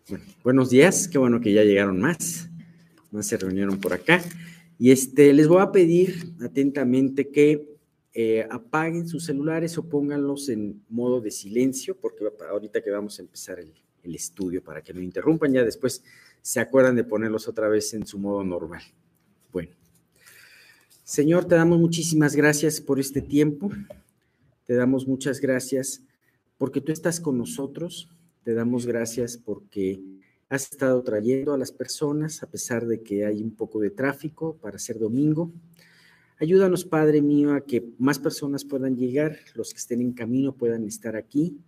Bueno, buenos días, qué bueno que ya llegaron más se reunieron por acá. Y les voy a pedir atentamente que apaguen sus celulares o pónganlos en modo de silencio, porque ahorita que vamos a empezar el estudio, para que no interrumpan, ya después se acuerdan de ponerlos otra vez en su modo normal. Bueno, Señor, te damos muchísimas gracias por este tiempo, te damos muchas gracias porque tú estás con nosotros, te damos gracias porque has estado trayendo a las personas, a pesar de que hay un poco de tráfico para ser domingo. Ayúdanos, Padre mío, a que más personas puedan llegar, los que estén en camino puedan estar aquí.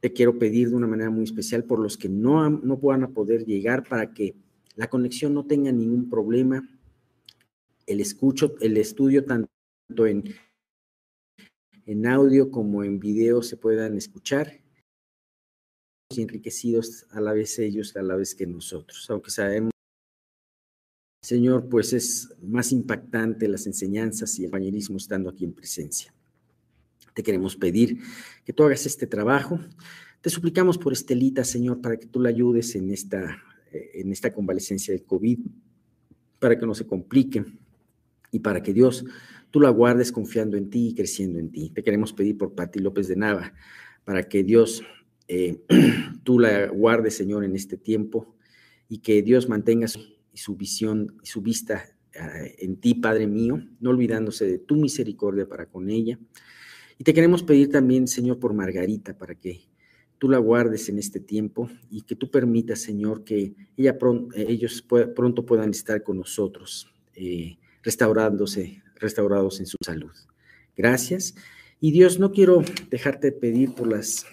Te quiero pedir de una manera muy especial por los que no van a poder llegar, para que la conexión no tenga ningún problema, el estudio tanto en audio como en video se puedan escuchar, enriquecidos a la vez ellos, a la vez que nosotros, aunque sabemos, Señor, pues es más impactante las enseñanzas y el compañerismo estando aquí en presencia. Te queremos pedir que tú hagas este trabajo. Te suplicamos por Estelita, Señor, para que tú la ayudes en esta convalecencia del COVID, para que no se complique y para que Dios, tú la guardes confiando en ti y creciendo en ti. Te queremos pedir por Pati López de Nava, para que Dios, tú la guardes, Señor, en este tiempo, y que Dios mantenga su visión, su vista en ti, Padre mío, no olvidándose de tu misericordia para con ella. Y te queremos pedir también, Señor, por Margarita, para que tú la guardes en este tiempo y que tú permitas, Señor, que ellos pronto puedan estar con nosotros, restaurados en su salud. Gracias. Y Dios, no quiero dejarte pedir por las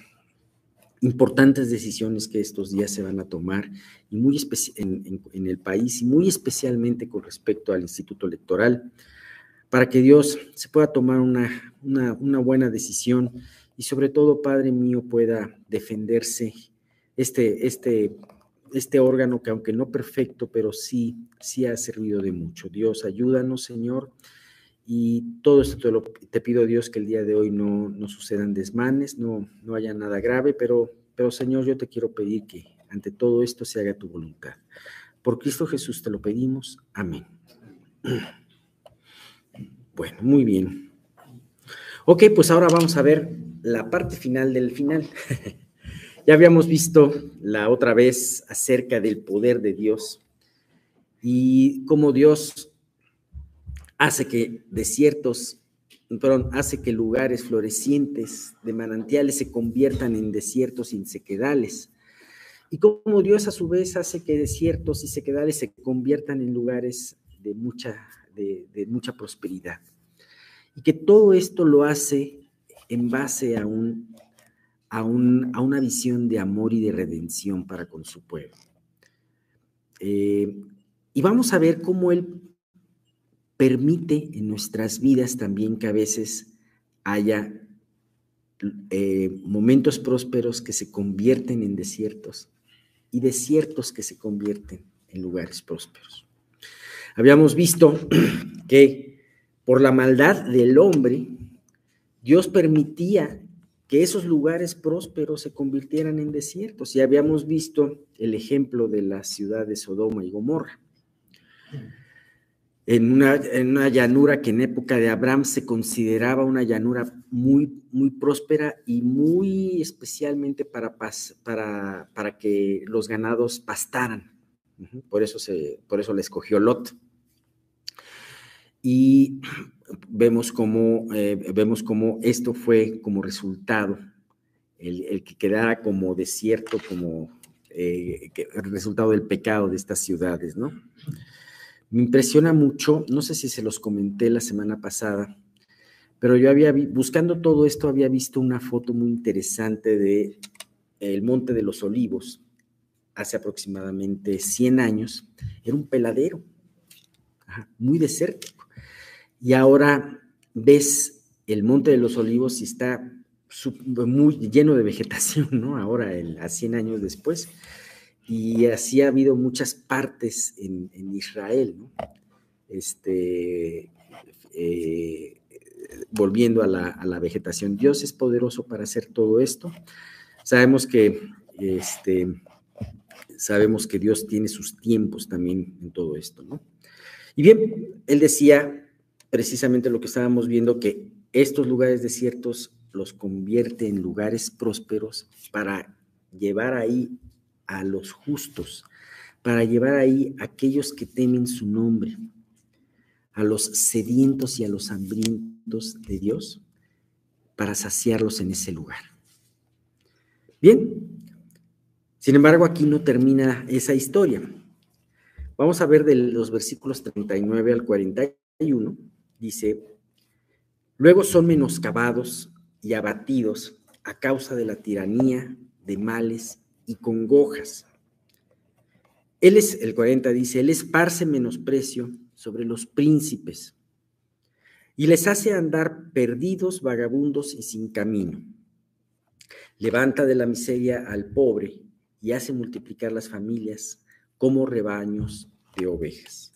importantes decisiones que estos días se van a tomar y en el país, y muy especialmente con respecto al Instituto Electoral, para que Dios se pueda tomar una buena decisión y sobre todo, Padre mío, pueda defenderse este órgano que, aunque no perfecto, pero sí ha servido de mucho. Dios, ayúdanos, Señor, y todo esto te pido, Dios, que el día de hoy no sucedan desmanes, no haya nada grave, pero Señor, yo te quiero pedir que ante todo esto se haga tu voluntad. Por Cristo Jesús te lo pedimos. Amén. Bueno, muy bien. Ok, pues ahora vamos a ver la parte final del final. Ya habíamos visto la otra vez acerca del poder de Dios y cómo Dios hace que hace que lugares florecientes de manantiales se conviertan en desiertos sin sequedales. Y cómo Dios a su vez hace que desiertos y sequedales se conviertan en lugares de mucha prosperidad. Y que todo esto lo hace en base a una visión de amor y de redención para con su pueblo. Y vamos a ver cómo Él permite en nuestras vidas también que a veces haya momentos prósperos que se convierten en desiertos y desiertos que se convierten en lugares prósperos. Habíamos visto que por la maldad del hombre, Dios permitía que esos lugares prósperos se convirtieran en desiertos, y habíamos visto el ejemplo de la ciudad de Sodoma y Gomorra. En una llanura que en época de Abraham se consideraba una llanura muy, muy próspera y muy especialmente para que los ganados pastaran. Por eso le escogió Lot. Y vemos cómo esto fue como resultado, el que quedara como desierto, como el resultado del pecado de estas ciudades, ¿no? Me impresiona mucho, no sé si se los comenté la semana pasada, pero yo buscando todo esto, había visto una foto muy interesante de el Monte de los Olivos, hace aproximadamente 100 años, era un peladero, muy desértico, y ahora ves el Monte de los Olivos y está muy lleno de vegetación, ¿no? Ahora, a 100 años después. Y así ha habido muchas partes en Israel, ¿no? Volviendo a la vegetación. Dios es poderoso para hacer todo esto. Sabemos que sabemos que Dios tiene sus tiempos también en todo esto, ¿no? Y bien, él decía precisamente lo que estábamos viendo, que estos lugares desiertos los convierte en lugares prósperos para llevar ahí a los justos, para llevar ahí a aquellos que temen su nombre, a los sedientos y a los hambrientos de Dios, para saciarlos en ese lugar. Bien, sin embargo, aquí no termina esa historia. Vamos a ver de los versículos 39 al 41, dice: luego son menoscabados y abatidos a causa de la tiranía, de males y congojas. El 40 dice, él esparce menosprecio sobre los príncipes y les hace andar perdidos, vagabundos y sin camino. Levanta de la miseria al pobre y hace multiplicar las familias como rebaños de ovejas.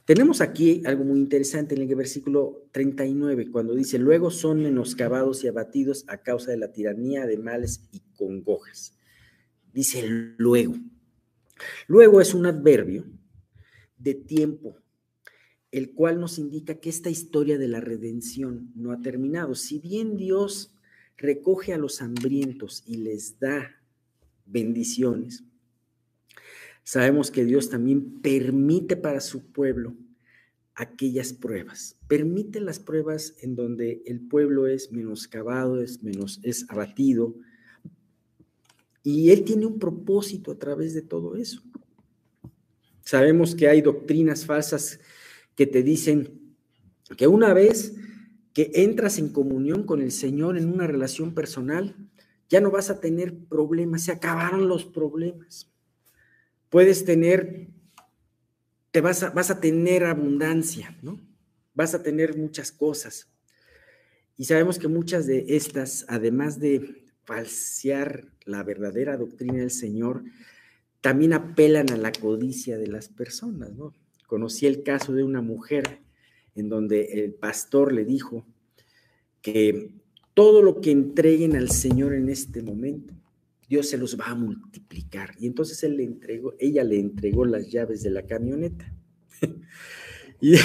Tenemos aquí algo muy interesante en el versículo 39, cuando dice, luego son menoscabados y abatidos a causa de la tiranía, de males y congojas. Dice luego. Luego es un adverbio de tiempo, el cual nos indica que esta historia de la redención no ha terminado. Si bien Dios recoge a los hambrientos y les da bendiciones, sabemos que Dios también permite para su pueblo aquellas pruebas. Permite las pruebas en donde el pueblo es menoscabado, es abatido, y Él tiene un propósito a través de todo eso. Sabemos que hay doctrinas falsas que te dicen que una vez que entras en comunión con el Señor en una relación personal, ya no vas a tener problemas, se acabaron los problemas. Vas a tener abundancia, ¿no? Vas a tener muchas cosas. Y sabemos que muchas de estas, además de falsear la verdadera doctrina del Señor, también apelan a la codicia de las personas, ¿no? Conocí el caso de una mujer en donde el pastor le dijo que todo lo que entreguen al Señor en este momento, Dios se los va a multiplicar. Y entonces ella le entregó las llaves de la camioneta. Y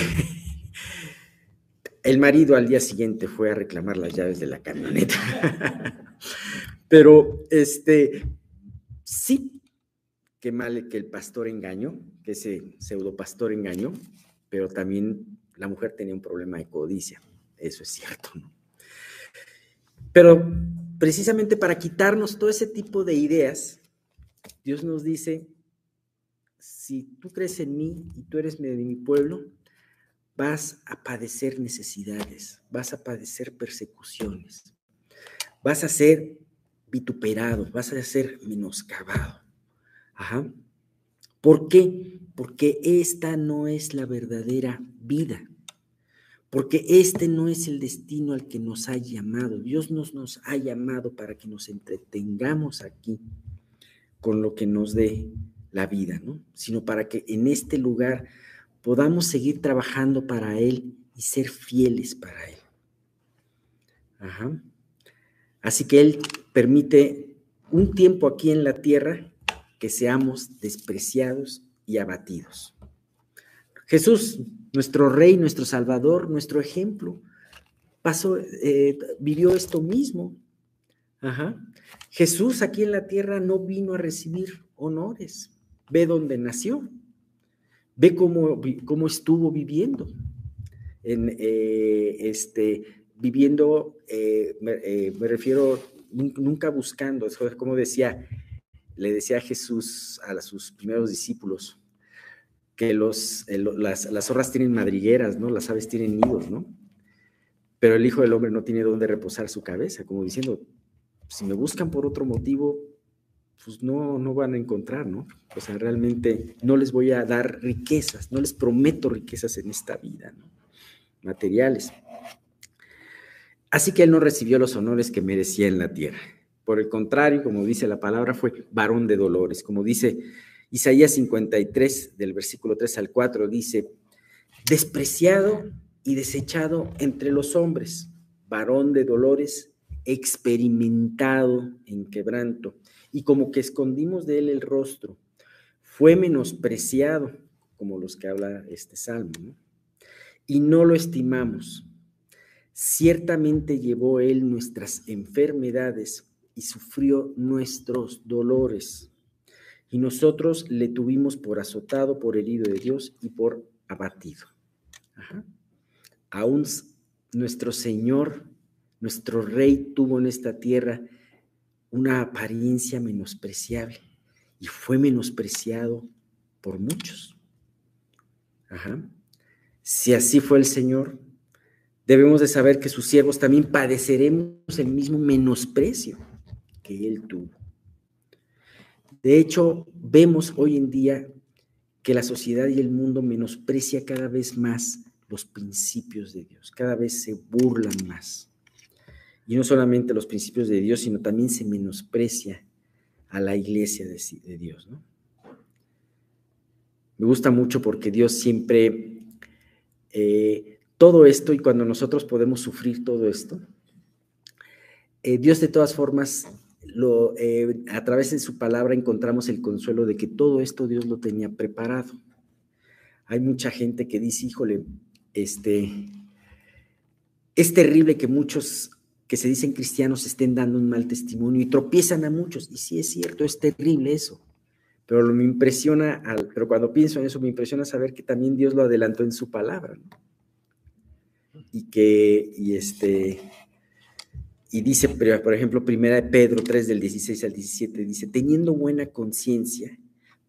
el marido al día siguiente fue a reclamar las llaves de la camioneta. Pero sí, qué mal que el pastor engañó, que ese pseudopastor engañó, pero también la mujer tenía un problema de codicia, eso es cierto, ¿no? Pero precisamente para quitarnos todo ese tipo de ideas, Dios nos dice, si tú crees en mí y tú eres de mi pueblo, vas a padecer necesidades, vas a padecer persecuciones, vas a ser vituperado, vas a ser menoscabado. Ajá. ¿Por qué? Porque esta no es la verdadera vida, porque este no es el destino al que nos ha llamado. Dios nos ha llamado para que nos entretengamos aquí con lo que nos dé la vida, ¿no? Sino para que en este lugar podamos seguir trabajando para Él y ser fieles para Él. Ajá. Así que Él permite un tiempo aquí en la tierra que seamos despreciados y abatidos. Jesús, nuestro Rey, nuestro Salvador, nuestro ejemplo, vivió esto mismo. Ajá. Jesús aquí en la tierra no vino a recibir honores. Ve dónde nació. Ve cómo estuvo viviendo. Me refiero, nunca buscando, es como le decía Jesús a sus primeros discípulos, que las zorras tienen madrigueras, ¿no? Las aves tienen nidos, ¿no? Pero el Hijo del Hombre no tiene dónde reposar su cabeza, como diciendo, si me buscan por otro motivo, pues no van a encontrar, ¿no? O sea, realmente no les voy a dar riquezas, no les prometo riquezas en esta vida, ¿no? Materiales. Así que él no recibió los honores que merecía en la tierra. Por el contrario, como dice la palabra, fue varón de dolores. Como dice Isaías 53, del versículo 3 al 4, dice, despreciado y desechado entre los hombres, varón de dolores, experimentado en quebranto, y como que escondimos de él el rostro. Fue menospreciado, como los que habla este salmo, ¿no? Y no lo estimamos. Ciertamente llevó él nuestras enfermedades y sufrió nuestros dolores. Y nosotros le tuvimos por azotado, por herido de Dios y por abatido. Ajá. Aún nuestro Señor, nuestro Rey, tuvo en esta tierra una apariencia menospreciable y fue menospreciado por muchos. Ajá. Si así fue el Señor, debemos de saber que sus siervos también padeceremos el mismo menosprecio que Él tuvo. De hecho, vemos hoy en día que la sociedad y el mundo menosprecia cada vez más los principios de Dios, cada vez se burlan más. Y no solamente los principios de Dios, sino también se menosprecia a la iglesia de Dios, ¿no? Me gusta mucho porque Dios siempre, todo esto, y cuando nosotros podemos sufrir todo esto, Dios de todas formas, a través de su palabra encontramos el consuelo de que todo esto Dios lo tenía preparado. Hay mucha gente que dice, híjole, es terrible que muchos que se dicen cristianos estén dando un mal testimonio y tropiezan a muchos. Y sí es cierto, es terrible eso. Pero me impresiona, pero cuando pienso en eso, me impresiona saber que también Dios lo adelantó en su palabra, ¿no? Y dice, por ejemplo, 1 Pedro 3, del 16 al 17, dice, teniendo buena conciencia,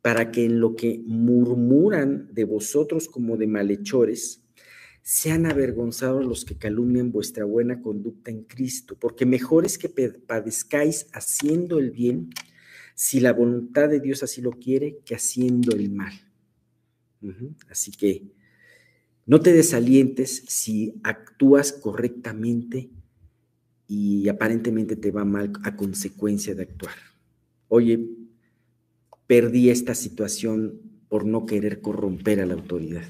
para que en lo que murmuran de vosotros como de malhechores, sean avergonzados los que calumnian vuestra buena conducta en Cristo, porque mejor es que padezcáis haciendo el bien, si la voluntad de Dios así lo quiere, que haciendo el mal. Así que no te desalientes si actúas correctamente y aparentemente te va mal a consecuencia de actuar. Oye, perdí esta situación por no querer corromper a la autoridad.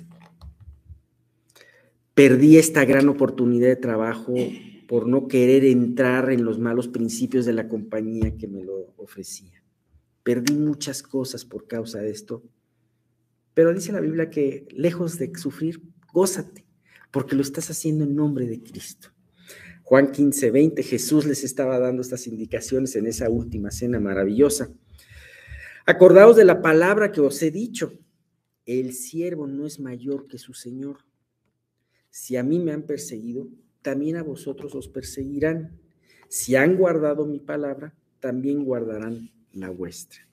Perdí esta gran oportunidad de trabajo por no querer entrar en los malos principios de la compañía que me lo ofrecía. Perdí muchas cosas por causa de esto, pero dice la Biblia que lejos de sufrir, gózate, porque lo estás haciendo en nombre de Cristo. Juan 15, 20, Jesús les estaba dando estas indicaciones en esa última cena maravillosa. Acordaos de la palabra que os he dicho, el siervo no es mayor que su Señor. Si a mí me han perseguido, también a vosotros os perseguirán. Si han guardado mi palabra, también guardarán la vuestra.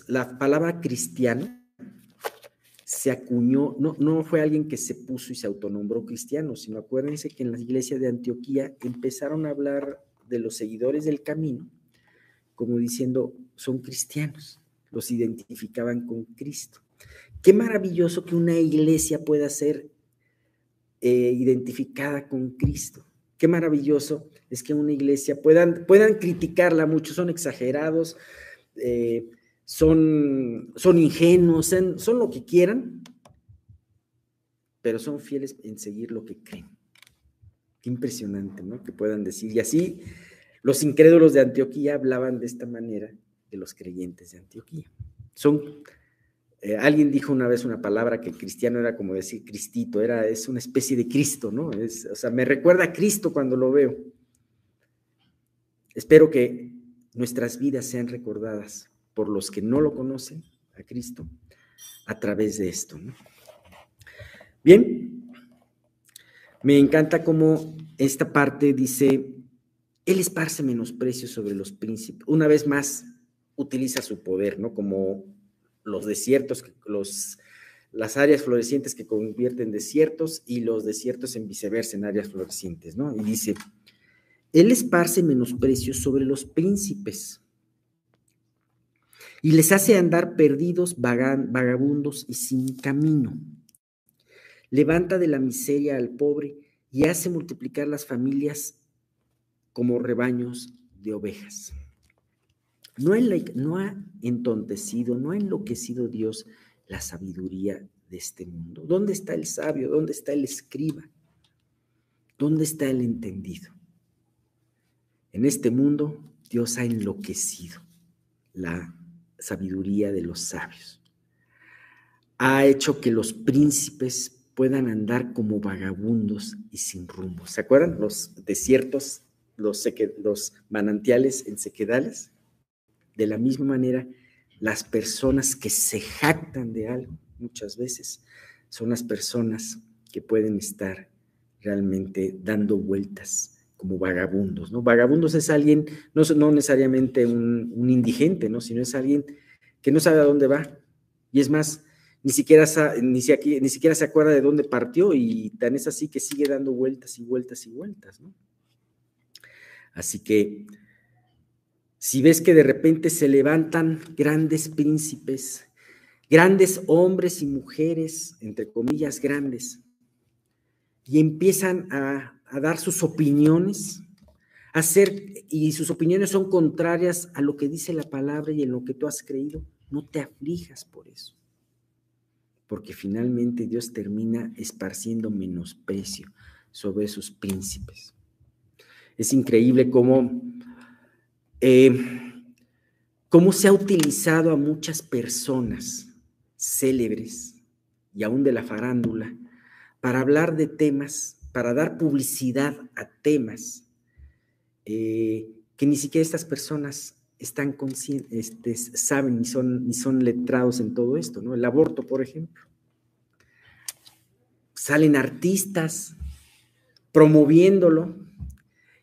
La palabra cristiano se acuñó, no fue alguien que se puso y se autonombró cristiano, sino acuérdense que en la iglesia de Antioquía empezaron a hablar de los seguidores del camino, como diciendo, son cristianos, los identificaban con Cristo. Qué maravilloso que una iglesia pueda ser identificada con Cristo. Qué maravilloso es que una iglesia puedan criticarla mucho, son exagerados, son ingenuos, son lo que quieran, pero son fieles en seguir lo que creen. Qué impresionante, ¿no? Que puedan decir, y así los incrédulos de Antioquía hablaban de esta manera de los creyentes de Antioquía. Alguien dijo una vez una palabra que cristiano era como decir Cristito, es una especie de Cristo, ¿no? O sea, me recuerda a Cristo cuando lo veo. Espero que nuestras vidas sean recordadas por los que no lo conocen, a Cristo, a través de esto, ¿no? Bien, me encanta cómo esta parte dice, Él esparce menosprecio sobre los príncipes. Una vez más, utiliza su poder, ¿no? Como los desiertos, las áreas florecientes que convierten en desiertos y los desiertos en viceversa, en áreas florecientes, ¿no? Y dice, Él esparce menosprecio sobre los príncipes y les hace andar perdidos, vagabundos y sin camino. Levanta de la miseria al pobre y hace multiplicar las familias como rebaños de ovejas. No ha entontecido, no ha enloquecido Dios la sabiduría de este mundo. ¿Dónde está el sabio? ¿Dónde está el escriba? ¿Dónde está el entendido? En este mundo, Dios ha enloquecido la sabiduría de los sabios. Ha hecho que los príncipes puedan andar como vagabundos y sin rumbo. ¿Se acuerdan? Los desiertos, los manantiales en sequedales. De la misma manera, las personas que se jactan de algo, muchas veces, son las personas que pueden estar realmente dando vueltas como vagabundos, ¿no? Vagabundos es alguien, no necesariamente un indigente, ¿no? Sino es alguien que no sabe a dónde va. Y es más, ni siquiera se acuerda de dónde partió, y tan es así que sigue dando vueltas y vueltas y vueltas, ¿no? Así que si ves que de repente se levantan grandes príncipes, grandes hombres y mujeres, entre comillas grandes, y empiezan a dar sus opiniones, y sus opiniones son contrarias a lo que dice la palabra y en lo que tú has creído, no te aflijas por eso, porque finalmente Dios termina esparciendo menosprecio sobre esos príncipes. Es increíble cómo se ha utilizado a muchas personas célebres y aún de la farándula para hablar de temas, para dar publicidad a temas que ni siquiera estas personas están conscientes, saben ni son letrados en todo esto, ¿no? El aborto, por ejemplo. Salen artistas promoviéndolo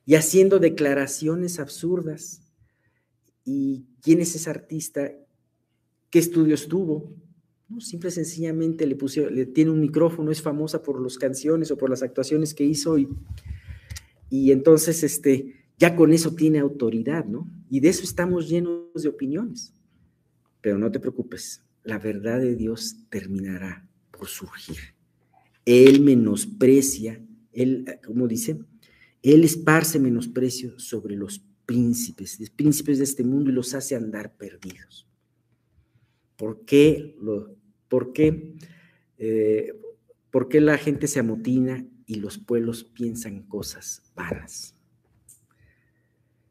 y haciendo declaraciones absurdas. ¿Y quién es ese artista? ¿Qué estudios tuvo? No, simple y sencillamente le tiene un micrófono, es famosa por las canciones o por las actuaciones que hizo, y entonces ya con eso tiene autoridad, ¿no? Y de eso estamos llenos de opiniones. Pero no te preocupes, la verdad de Dios terminará por surgir. Él menosprecia, como dice, Él esparce menosprecio sobre los príncipes de este mundo y los hace andar perdidos. ¿Por qué la gente se amotina y los pueblos piensan cosas vanas?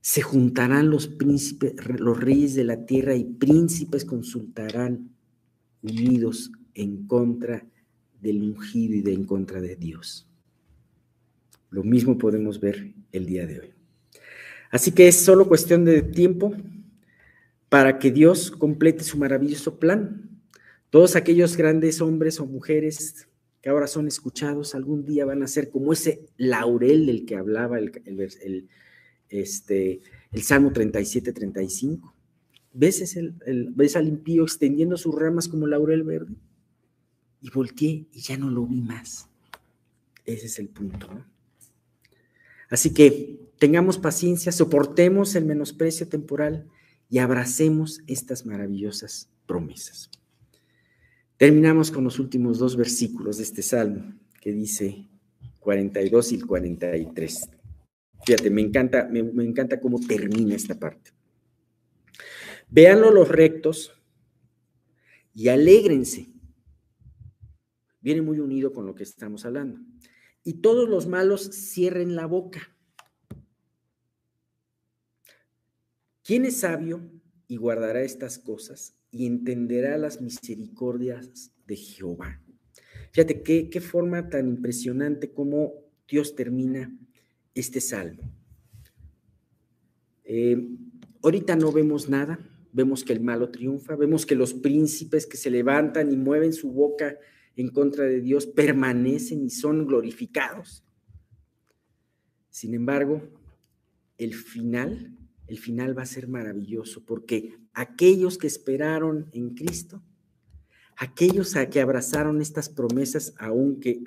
Se juntarán los príncipes, los reyes de la tierra y príncipes consultarán unidos en contra del ungido y en contra de Dios. Lo mismo podemos ver el día de hoy. Así que es solo cuestión de tiempo para que Dios complete su maravilloso plan. Todos aquellos grandes hombres o mujeres que ahora son escuchados, algún día van a ser como ese laurel del que hablaba el Salmo 37-35. ¿Ves al impío extendiendo sus ramas como laurel verde? Y volteé y ya no lo vi más. Ese es el punto, ¿no? Así que tengamos paciencia, soportemos el menosprecio temporal y abracemos estas maravillosas promesas. Terminamos con los últimos 2 versículos de este salmo, que dice 42 y 43. Fíjate, me encanta cómo termina esta parte. Véanlo los rectos y alégrense. Viene muy unido con lo que estamos hablando. Y todos los malos cierren la boca. ¿Quién es sabio y guardará estas cosas y entenderá las misericordias de Jehová? Fíjate qué forma tan impresionante cómo Dios termina este salmo. Ahorita no vemos nada, vemos que el malo triunfa, vemos que los príncipes que se levantan y mueven su boca en contra de Dios permanecen y son glorificados. Sin embargo, el final va a ser maravilloso, porque aquellos que esperaron en Cristo, aquellos que abrazaron estas promesas, aun que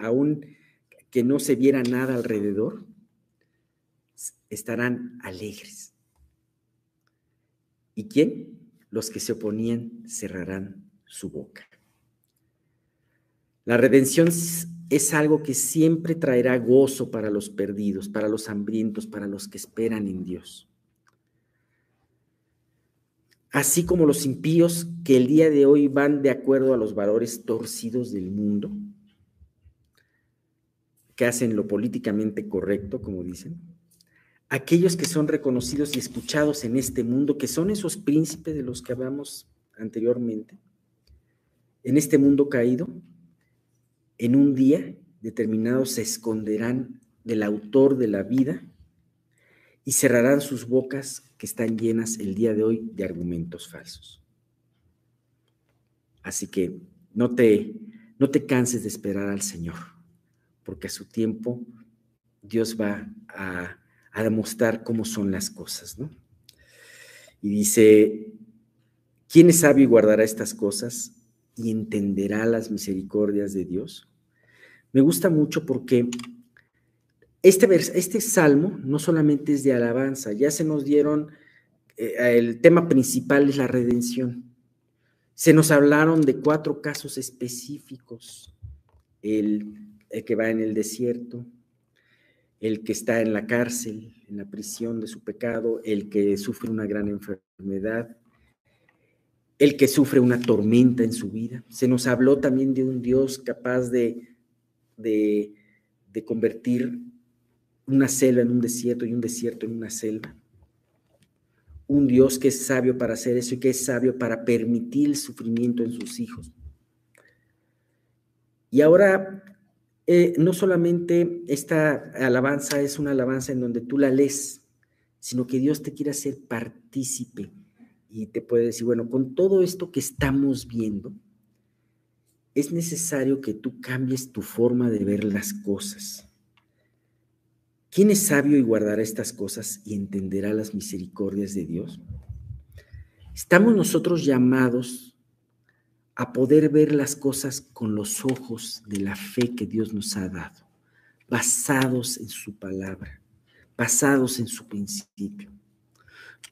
no se viera nada alrededor, estarán alegres. ¿Y quién? Los que se oponían cerrarán su boca. La redención es algo que siempre traerá gozo para los perdidos, para los hambrientos, para los que esperan en Dios. Así como los impíos que el día de hoy van de acuerdo a los valores torcidos del mundo, que hacen lo políticamente correcto, como dicen, aquellos que son reconocidos y escuchados en este mundo, que son esos príncipes de los que hablamos anteriormente, en este mundo caído, en un día determinado se esconderán del autor de la vida y cerrarán sus bocas que están llenas el día de hoy de argumentos falsos. Así que no te canses de esperar al Señor, porque a su tiempo Dios va a demostrar cómo son las cosas, ¿no? Y dice, ¿quién es sabio y guardará estas cosas y entenderá las misericordias de Dios? Me gusta mucho porque este salmo no solamente es de alabanza, ya se nos dieron, el tema principal es la redención. Se nos hablaron de 4 casos específicos, el que va en el desierto, el que está en la cárcel, en la prisión de su pecado, el que sufre una gran enfermedad, el que sufre una tormenta en su vida. Se nos habló también de un Dios capaz de convertir una selva en un desierto y un desierto en una selva. Un Dios que es sabio para hacer eso y que es sabio para permitir el sufrimiento en sus hijos. Y ahora, no solamente esta alabanza es una alabanza en donde tú la lees, sino que Dios te quiere hacer partícipe y te puede decir, bueno, con todo esto que estamos viendo, es necesario que tú cambies tu forma de ver las cosas. ¿Quién es sabio y guardará estas cosas y entenderá las misericordias de Dios? Estamos nosotros llamados a poder ver las cosas con los ojos de la fe que Dios nos ha dado, basados en su palabra, basados en su principio.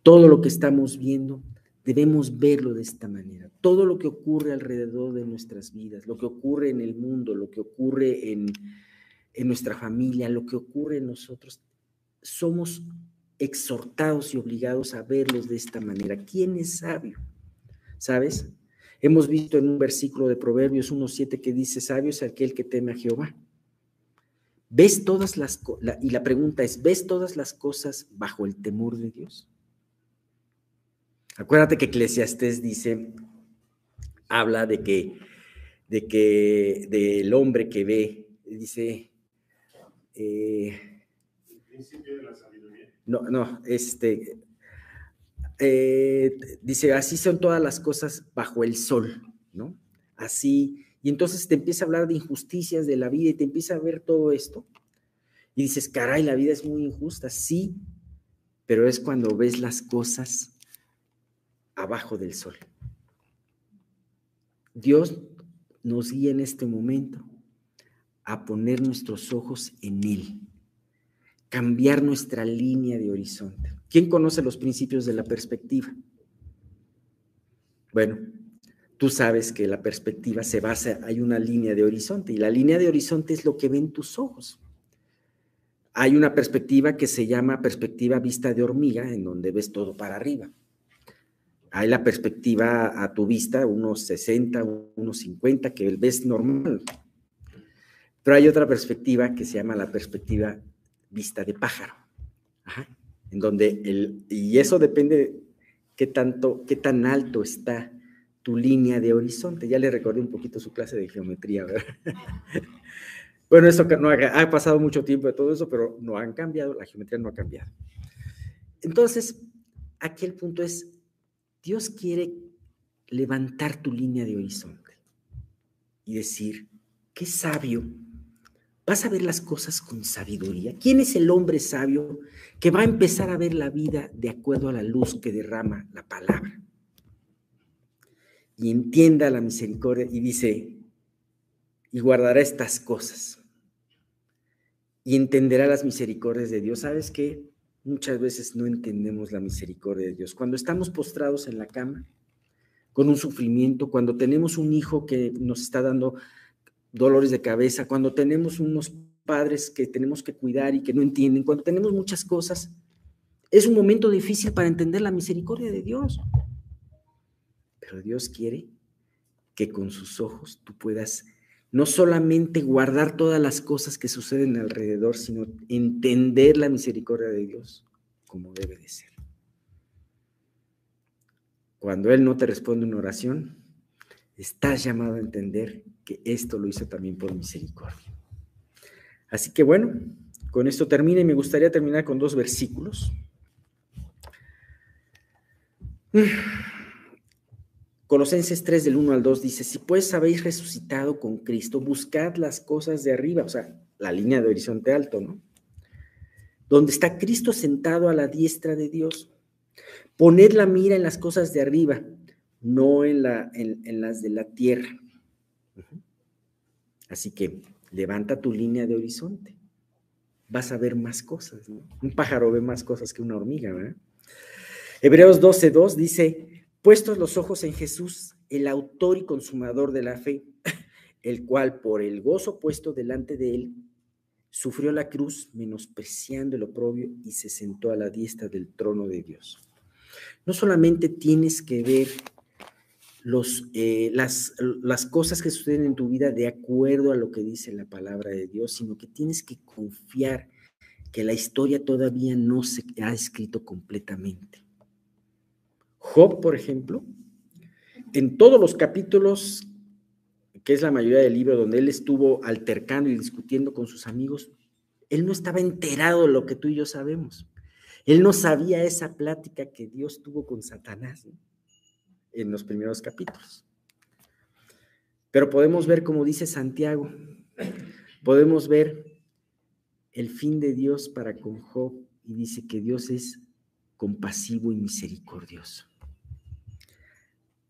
Todo lo que estamos viendo debemos verlo de esta manera. Todo lo que ocurre alrededor de nuestras vidas, lo que ocurre en el mundo, lo que ocurre en nuestra familia, lo que ocurre en nosotros, somos exhortados y obligados a verlos de esta manera. ¿Quién es sabio? ¿Sabes? Hemos visto en un versículo de Proverbios 1:7 que dice, sabio es aquel que teme a Jehová. ¿Ves todas las cosas? Y la pregunta es, ¿ves todas las cosas bajo el temor de Dios? Acuérdate que Eclesiastés dice, habla del hombre que ve, dice, el principio de la sabiduría. Dice, así son todas las cosas bajo el sol, ¿no? Así, y entonces te empieza a hablar de injusticias de la vida y te empieza a ver todo esto y dices, caray, la vida es muy injusta, sí, pero es cuando ves las cosas abajo del sol. Dios nos guía en este momento a poner nuestros ojos en Él, cambiar nuestra línea de horizonte. ¿Quién conoce los principios de la perspectiva? Bueno, tú sabes que la perspectiva se basa, hay una línea de horizonte, y la línea de horizonte es lo que ven tus ojos. Hay una perspectiva que se llama perspectiva vista de hormiga, en donde ves todo para arriba. Hay la perspectiva a tu vista, unos 60, unos 50, que ves normal. Pero hay otra perspectiva que se llama la perspectiva vista de pájaro. Ajá. En donde y eso depende qué tan alto está tu línea de horizonte. Ya le recordé un poquito su clase de geometría, ¿verdad? Bueno, eso no ha pasado mucho tiempo de todo eso, pero no han cambiado, la geometría no ha cambiado. Entonces, aquí el punto es, Dios quiere levantar tu línea de horizonte y decir, qué sabio, vas a ver las cosas con sabiduría. ¿Quién es el hombre sabio que va a empezar a ver la vida de acuerdo a la luz que derrama la palabra? Y entienda la misericordia y dice, y guardará estas cosas y entenderá las misericordias de Dios. ¿Sabes qué? Muchas veces no entendemos la misericordia de Dios. Cuando estamos postrados en la cama, con un sufrimiento, cuando tenemos un hijo que nos está dando dolores de cabeza, cuando tenemos unos padres que tenemos que cuidar y que no entienden, cuando tenemos muchas cosas, es un momento difícil para entender la misericordia de Dios. Pero Dios quiere que con sus ojos tú puedas no solamente guardar todas las cosas que suceden alrededor, sino entender la misericordia de Dios. como debe de ser. Cuando Él no te responde una oración, estás llamado a entender que esto lo hizo también por misericordia. Así que bueno, con esto termina y me gustaría terminar con 2 versículos. Colosenses 3 del 1 al 2 dice, si pues habéis resucitado con Cristo, buscad las cosas de arriba, o sea, la línea de horizonte alto, ¿no? Donde está Cristo sentado a la diestra de Dios. Poned la mira en las cosas de arriba, no en las de la tierra. Así que levanta tu línea de horizonte. Vas a ver más cosas, ¿no? Un pájaro ve más cosas que una hormiga, ¿verdad? Hebreos 12:2 dice, puestos los ojos en Jesús, el autor y consumador de la fe, el cual por el gozo puesto delante de él, sufrió la cruz, menospreciando el oprobio, y se sentó a la diestra del trono de Dios. No solamente tienes que ver las cosas que suceden en tu vida de acuerdo a lo que dice la palabra de Dios, sino que tienes que confiar que la historia todavía no se ha escrito completamente. Job, por ejemplo, en todos los capítulos, que es la mayoría del libro, donde él estuvo altercando y discutiendo con sus amigos, él no estaba enterado de lo que tú y yo sabemos. Él no sabía esa plática que Dios tuvo con Satanás, ¿no? En los primeros capítulos. Pero podemos ver, como dice Santiago, podemos ver el fin de Dios para con Job, y dice que Dios es compasivo y misericordioso.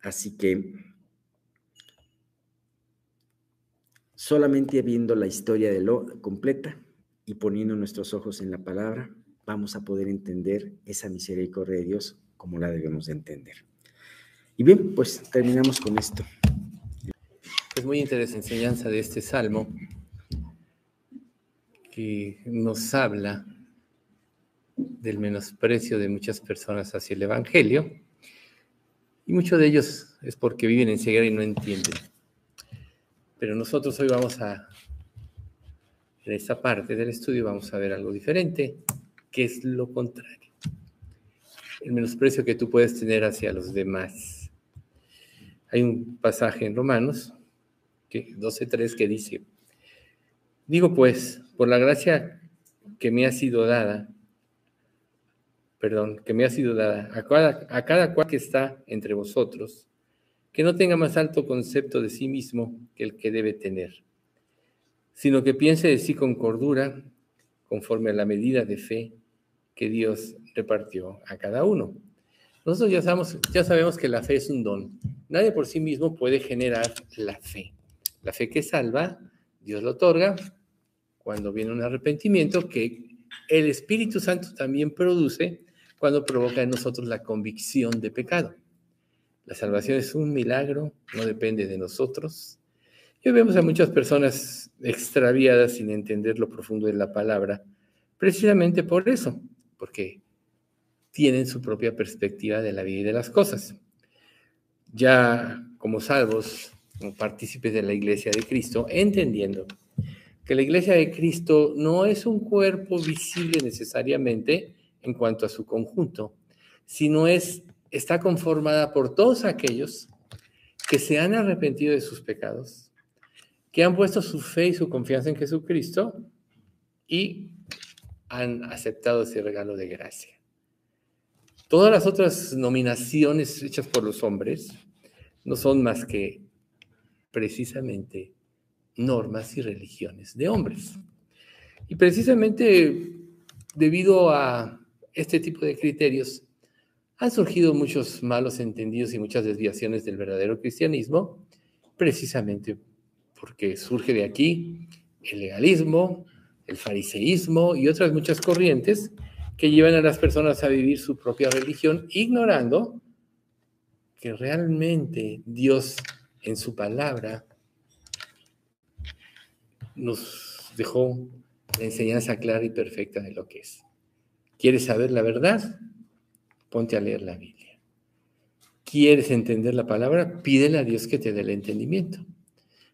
Así que solamente viendo la historia de lo completa y poniendo nuestros ojos en la palabra, vamos a poder entender esa misericordia de Dios como la debemos de entender. Y bien, pues terminamos con esto. Es muy interesante la enseñanza de este salmo que nos habla del menosprecio de muchas personas hacia el Evangelio, y muchos de ellos es porque viven en ceguera y no entienden. Pero nosotros hoy en esta parte del estudio vamos a ver algo diferente, que es lo contrario. El menosprecio que tú puedes tener hacia los demás. Hay un pasaje en Romanos 12:3 que dice, digo pues, por la gracia que me ha sido dada a cada cual que está entre vosotros, que no tenga más alto concepto de sí mismo que el que debe tener, sino que piense de sí con cordura, conforme a la medida de fe que Dios repartió a cada uno. Nosotros ya sabemos que la fe es un don. Nadie por sí mismo puede generar la fe. La fe que salva, Dios lo otorga cuando viene un arrepentimiento que el Espíritu Santo también produce cuando provoca en nosotros la convicción de pecado. La salvación es un milagro, no depende de nosotros. Y hoy vemos a muchas personas extraviadas sin entender lo profundo de la palabra, precisamente por eso, porque tienen su propia perspectiva de la vida y de las cosas. Ya como salvos, como partícipes de la Iglesia de Cristo, entendiendo que la Iglesia de Cristo no es un cuerpo visible necesariamente en cuanto a su conjunto, sino está conformada por todos aquellos que se han arrepentido de sus pecados, que han puesto su fe y su confianza en Jesucristo y han aceptado ese regalo de gracia. Todas las otras nominaciones hechas por los hombres no son más que precisamente normas y religiones de hombres. Y precisamente debido a este tipo de criterios han surgido muchos malos entendidos y muchas desviaciones del verdadero cristianismo, precisamente porque surge de aquí el legalismo, el fariseísmo y otras muchas corrientes que llevan a las personas a vivir su propia religión, ignorando que realmente Dios en su palabra nos dejó la enseñanza clara y perfecta de lo que es. ¿Quieres saber la verdad? Ponte a leer la Biblia. ¿Quieres entender la palabra? Pídele a Dios que te dé el entendimiento.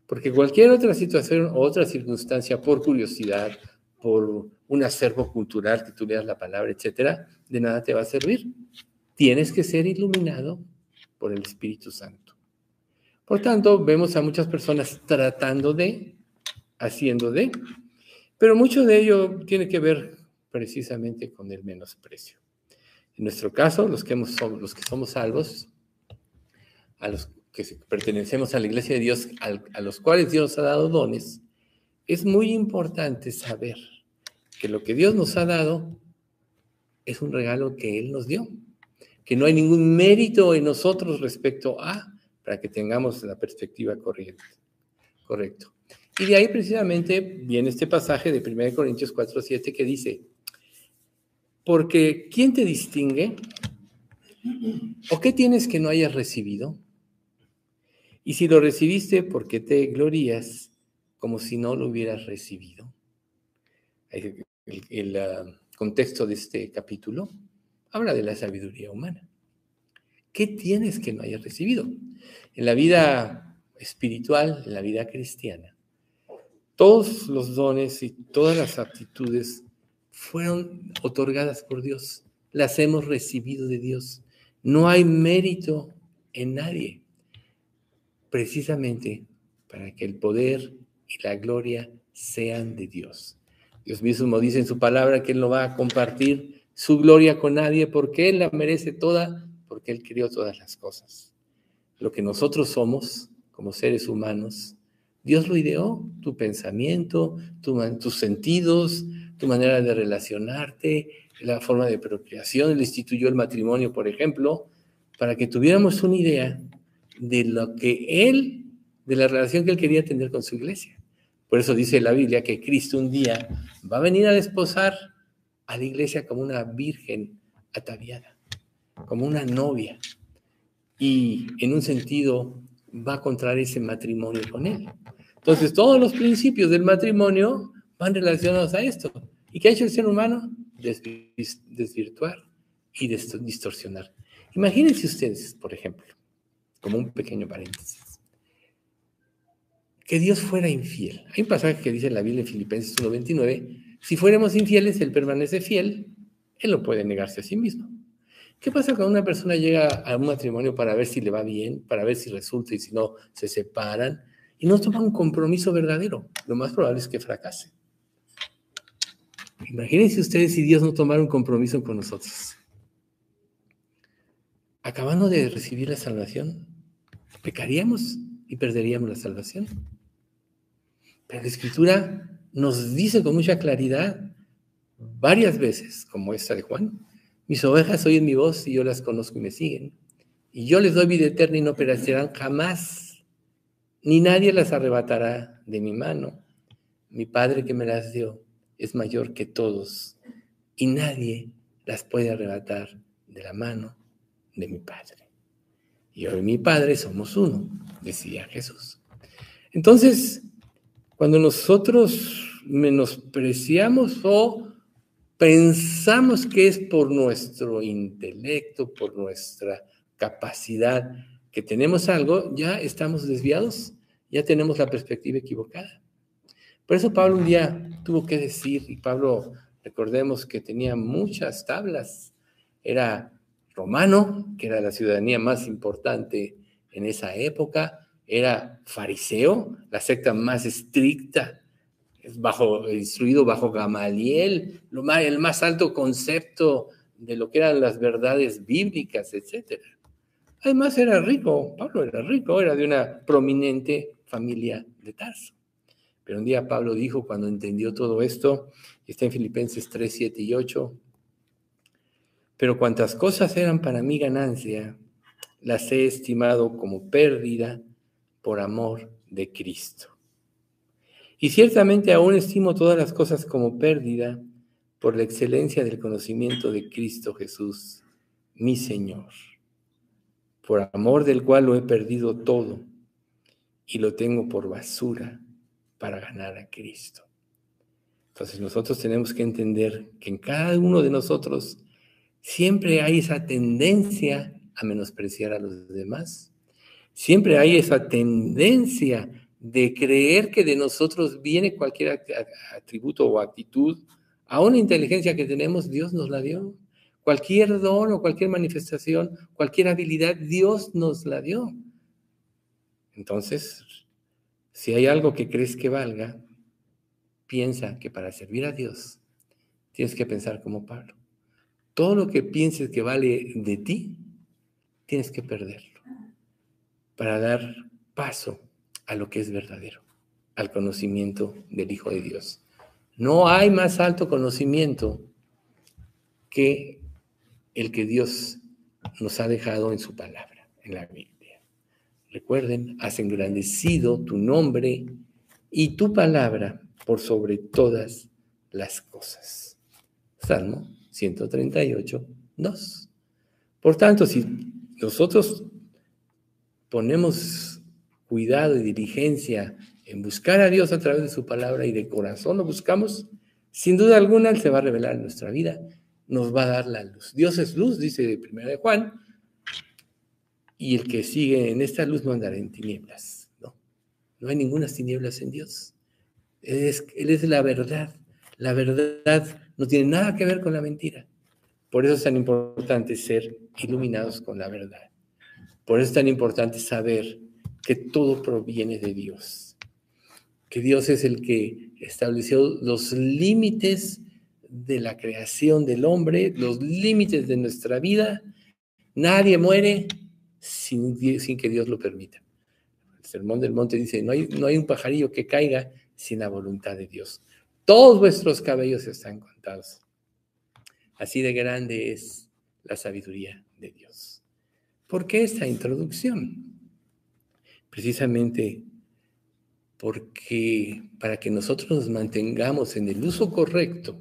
Porque cualquier otra situación o otra circunstancia, por curiosidad, por un acervo cultural, que tú leas la palabra, etcétera, de nada te va a servir. Tienes que ser iluminado por el Espíritu Santo. Por tanto, vemos a muchas personas tratando de, haciendo de, pero mucho de ello tiene que ver precisamente con el menosprecio. En nuestro caso, los que somos salvos, a los que pertenecemos a la Iglesia de Dios, a los cuales Dios nos ha dado dones, es muy importante saber que lo que Dios nos ha dado es un regalo que Él nos dio, que no hay ningún mérito en nosotros respecto a, para que tengamos la perspectiva correcto. Y de ahí precisamente viene este pasaje de 1 Corintios 4:7 que dice, porque ¿quién te distingue? ¿O qué tienes que no hayas recibido? Y si lo recibiste, ¿por qué te glorías como si no lo hubieras recibido? El contexto de este capítulo habla de la sabiduría humana. ¿Qué tienes que no hayas recibido? En la vida espiritual, en la vida cristiana, todos los dones y todas las aptitudes fueron otorgadas por Dios. Las hemos recibido de Dios. No hay mérito en nadie. Precisamente para que el poder y la gloria sean de Dios. Dios mismo dice en su palabra que Él no va a compartir su gloria con nadie porque Él la merece toda, porque Él creó todas las cosas. Lo que nosotros somos como seres humanos, Dios lo ideó, tu pensamiento, tus sentidos, tu manera de relacionarte, la forma de procreación. Él instituyó el matrimonio, por ejemplo, para que tuviéramos una idea de lo que Él, de la relación que Él quería tener con su iglesia. Por eso dice la Biblia que Cristo un día va a venir a desposar a la iglesia como una virgen ataviada, como una novia. Y en un sentido va a contraer ese matrimonio con Él. Entonces todos los principios del matrimonio van relacionados a esto. ¿Y qué ha hecho el ser humano? Desvirtuar y distorsionar. Imagínense ustedes, por ejemplo, como un pequeño paréntesis, que Dios fuera infiel. Hay un pasaje que dice en la Biblia en Filipenses 1:29, si fuéramos infieles, Él permanece fiel, Él no puede negarse a sí mismo. ¿Qué pasa cuando una persona llega a un matrimonio para ver si le va bien, para ver si resulta y si no, se separan y no toma un compromiso verdadero? Lo más probable es que fracase. Imagínense ustedes si Dios no tomara un compromiso con nosotros. Acabando de recibir la salvación, pecaríamos y perderíamos la salvación. Pero la Escritura nos dice con mucha claridad, varias veces, como esta de Juan, mis ovejas oyen mi voz y yo las conozco y me siguen. Y yo les doy vida eterna y no perecerán jamás, ni nadie las arrebatará de mi mano. Mi Padre que me las dio es mayor que todos y nadie las puede arrebatar de la mano de mi Padre. Y yo y mi Padre somos uno, decía Jesús. Entonces, cuando nosotros menospreciamos o pensamos que es por nuestro intelecto, por nuestra capacidad que tenemos algo, ya estamos desviados, ya tenemos la perspectiva equivocada. Por eso Pablo un día tuvo que decir, y Pablo, recordemos que tenía muchas tablas, era romano, que era la ciudadanía más importante en esa época, era fariseo, la secta más estricta, instruido bajo Gamaliel, el más alto concepto de lo que eran las verdades bíblicas, etc. Además era rico, Pablo era rico, era de una prominente familia de Tarso. Pero un día Pablo dijo, cuando entendió todo esto, está en Filipenses 3, 7 y 8, pero cuantas cosas eran para mí ganancia, las he estimado como pérdida por amor de Cristo. Y ciertamente aún estimo todas las cosas como pérdida por la excelencia del conocimiento de Cristo Jesús, mi Señor, por amor del cual lo he perdido todo y lo tengo por basura para ganar a Cristo. Entonces nosotros tenemos que entender que en cada uno de nosotros siempre hay esa tendencia a menospreciar a los demás. Siempre hay esa tendencia de creer que de nosotros viene cualquier atributo o actitud Aún la inteligencia que tenemos, Dios nos la dio. Cualquier don o cualquier manifestación, cualquier habilidad, Dios nos la dio. Entonces, si hay algo que crees que valga, piensa que para servir a Dios tienes que pensar como Pablo. Todo lo que pienses que vale de ti, tienes que perderlo para dar paso a lo que es verdadero, al conocimiento del Hijo de Dios. No hay más alto conocimiento que el que Dios nos ha dejado en su palabra, en la Biblia. Recuerden, has engrandecido tu nombre y tu palabra por sobre todas las cosas. Salmo 138, 2. Por tanto, si nosotros ponemos cuidado y diligencia en buscar a Dios a través de su palabra y de corazón lo buscamos, sin duda alguna Él se va a revelar en nuestra vida, nos va a dar la luz. Dios es luz, dice de 1 de Juan, y el que sigue en esta luz no andará en tinieblas. No hay ninguna tinieblas en Dios. Él es la verdad. La verdad no tiene nada que ver con la mentira. Por eso es tan importante ser iluminados con la verdad. Por eso es tan importante saber que todo proviene de Dios. Que Dios es el que estableció los límites de la creación del hombre, los límites de nuestra vida. Nadie muere sin que Dios lo permita. El Sermón del Monte dice, no hay un pajarillo que caiga sin la voluntad de Dios. Todos vuestros cabellos están contados. Así de grande es la sabiduría de Dios. ¿Por qué esta introducción? Precisamente porque para que nosotros nos mantengamos en el uso correcto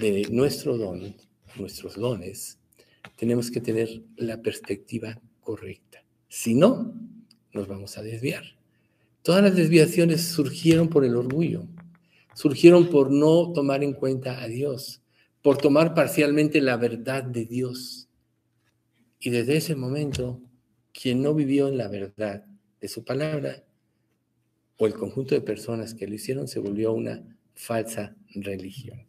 de nuestros dones, tenemos que tener la perspectiva correcta. Si no, nos vamos a desviar. Todas las desviaciones surgieron por el orgullo, surgieron por no tomar en cuenta a Dios, por tomar parcialmente la verdad de Dios. Y desde ese momento, quien no vivió en la verdad de su palabra, o el conjunto de personas que lo hicieron, se volvió una falsa religión.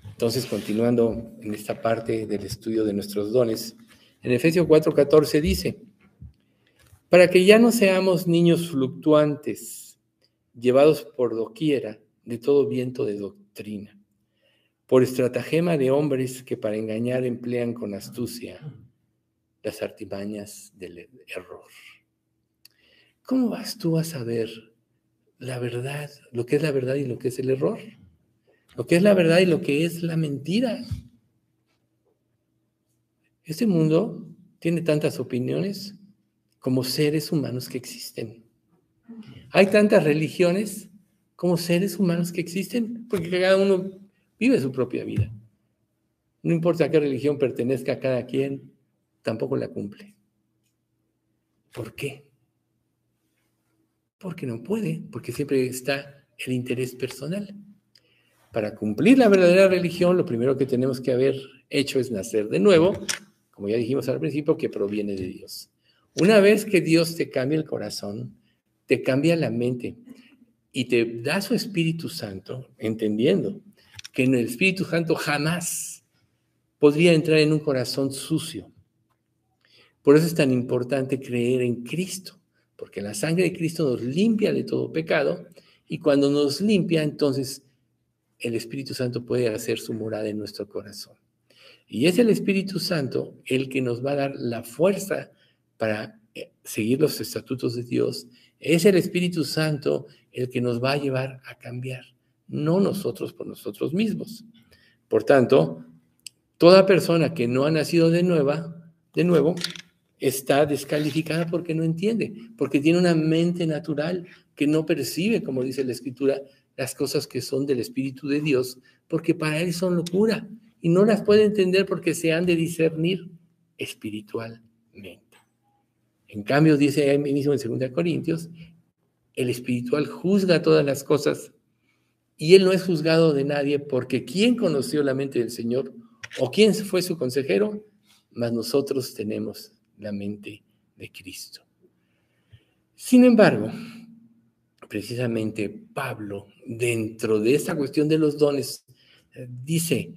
Entonces, continuando en esta parte del estudio de nuestros dones, en Efesios 4:14 dice, para que ya no seamos niños fluctuantes, llevados por doquiera de todo viento de doctrina, por estratagema de hombres que para engañar emplean con astucia las artimañas del error. ¿Cómo vas tú a saber la verdad, lo que es la verdad y lo que es el error? Lo que es la verdad y lo que es la mentira. Este mundo tiene tantas opiniones como seres humanos que existen. Hay tantas religiones como seres humanos que existen, porque cada uno vive su propia vida. No importa a qué religión pertenezca a cada quien, tampoco la cumple. ¿Por qué? Porque no puede, porque siempre está el interés personal. Para cumplir la verdadera religión, lo primero que tenemos que haber hecho es nacer de nuevo, como ya dijimos al principio, que proviene de Dios. Una vez que Dios te cambia el corazón, te cambia la mente y te da su Espíritu Santo, entendiendo que en el Espíritu Santo jamás podría entrar en un corazón sucio. Por eso es tan importante creer en Cristo, porque la sangre de Cristo nos limpia de todo pecado y cuando nos limpia, entonces el Espíritu Santo puede hacer su morada en nuestro corazón. Y es el Espíritu Santo el que nos va a dar la fuerza para seguir los estatutos de Dios. Es el Espíritu Santo el que nos va a llevar a cambiar, no nosotros por nosotros mismos. Por tanto, toda persona que no ha nacido de nuevo, está descalificada porque no entiende, porque tiene una mente natural que no percibe, como dice la Escritura, las cosas que son del Espíritu de Dios, porque para él son locura y no las puede entender porque se han de discernir espiritualmente. En cambio, dice ahí mismo en 2 Corintios, el espiritual juzga todas las cosas y él no es juzgado de nadie porque ¿quién conoció la mente del Señor o quién fue su consejero? Mas nosotros tenemos la mente de Cristo. Sin embargo, precisamente Pablo, dentro de esta cuestión de los dones, dice,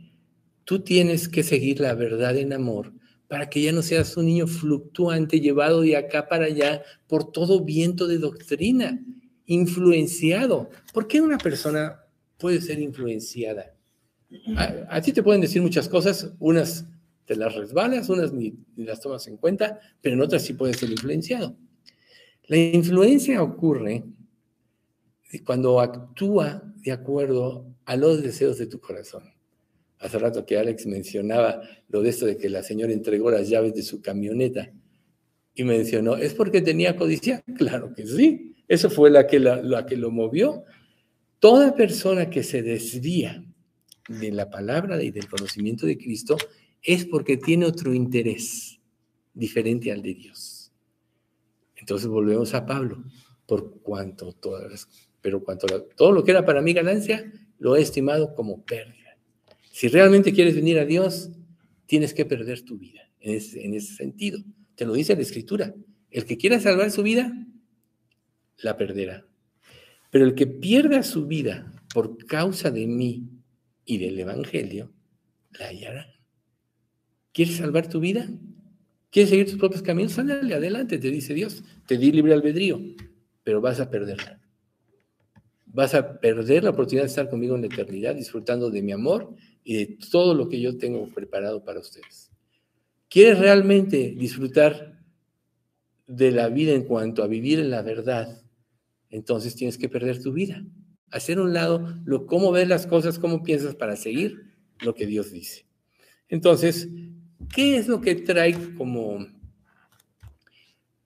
tú tienes que seguir la verdad en amor para que ya no seas un niño fluctuante llevado de acá para allá por todo viento de doctrina, influenciado. ¿Por qué una persona puede ser influenciada? A ti te pueden decir muchas cosas, unas te las resbalas, unas ni las tomas en cuenta, pero en otras sí puedes ser influenciado. La influencia ocurre cuando actúa de acuerdo a los deseos de tu corazón. Hace rato que Alex mencionaba lo de esto de que la señora entregó las llaves de su camioneta y mencionó, ¿es porque tenía codicia? Claro que sí, eso fue la que lo movió. Toda persona que se desvía de la palabra y del conocimiento de Cristo es porque tiene otro interés diferente al de Dios. Entonces volvemos a Pablo, por cuanto todo lo que era para mí ganancia, lo he estimado como pérdida. Si realmente quieres venir a Dios, tienes que perder tu vida, en ese sentido. Te lo dice la Escritura. El que quiera salvar su vida, la perderá. Pero el que pierda su vida por causa de mí y del Evangelio, la hallará. ¿Quieres salvar tu vida? ¿Quieres seguir tus propios caminos? Sálale adelante, te dice Dios. Te di libre albedrío, pero vas a perderla. Vas a perder la oportunidad de estar conmigo en la eternidad, disfrutando de mi amor y de todo lo que yo tengo preparado para ustedes. ¿Quieres realmente disfrutar de la vida en cuanto a vivir en la verdad? Entonces tienes que perder tu vida. Hacer a un lado cómo ves las cosas, cómo piensas para seguir lo que Dios dice. Entonces, ¿qué es lo que trae como...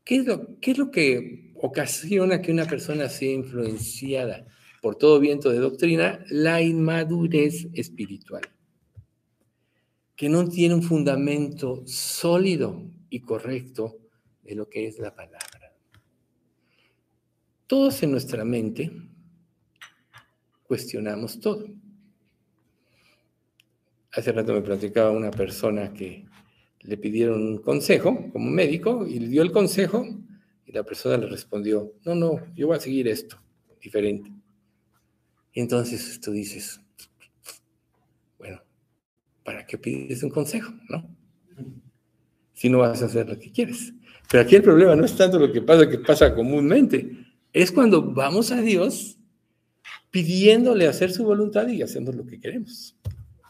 ¿Qué es lo que ocasiona que una persona sea influenciada por todo viento de doctrina? La inmadurez espiritual, que no tiene un fundamento sólido y correcto de lo que es la palabra. Todos en nuestra mente cuestionamos todo. Hace rato me platicaba una persona que le pidieron un consejo como médico y le dio el consejo y la persona le respondió, no, yo voy a seguir esto, diferente. Y entonces tú dices, bueno, ¿para qué pides un consejo, no? Si no vas a hacer lo que quieres. Pero aquí el problema no es tanto lo que pasa comúnmente, es cuando vamos a Dios pidiéndole hacer su voluntad y hacemos lo que queremos.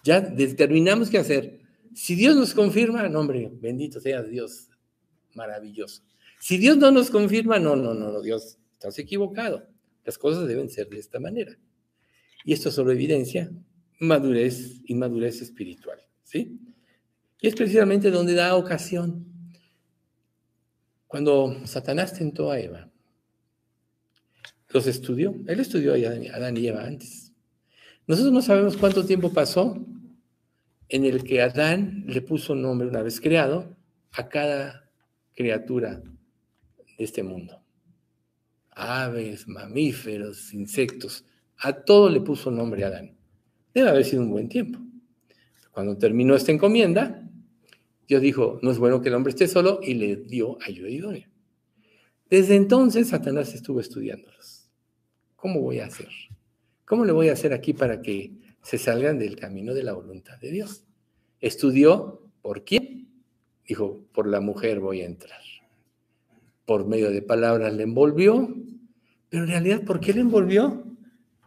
Ya determinamos qué hacer. Si Dios nos confirma, no, hombre, bendito sea Dios, maravilloso. Si Dios no nos confirma, no, Dios, estás equivocado. Las cosas deben ser de esta manera. Y esto solo evidencia inmadurez espiritual, ¿sí? Y es precisamente donde da ocasión. Cuando Satanás tentó a Eva, los estudió. Él estudió a Adán y Eva antes. Nosotros no sabemos cuánto tiempo pasó en el que Adán le puso nombre, una vez creado, a cada criatura de este mundo. Aves, mamíferos, insectos, a todo le puso nombre a Adán. Debe haber sido un buen tiempo. Cuando terminó esta encomienda, Dios dijo, no es bueno que el hombre esté solo, y le dio ayuda idónea. Desde entonces, Satanás estuvo estudiándolos. ¿Cómo voy a hacer? ¿Cómo le voy a hacer aquí para que se salgan del camino de la voluntad de Dios? Estudió, ¿por quién? Dijo, por la mujer voy a entrar. Por medio de palabras le envolvió, pero en realidad, ¿por qué le envolvió?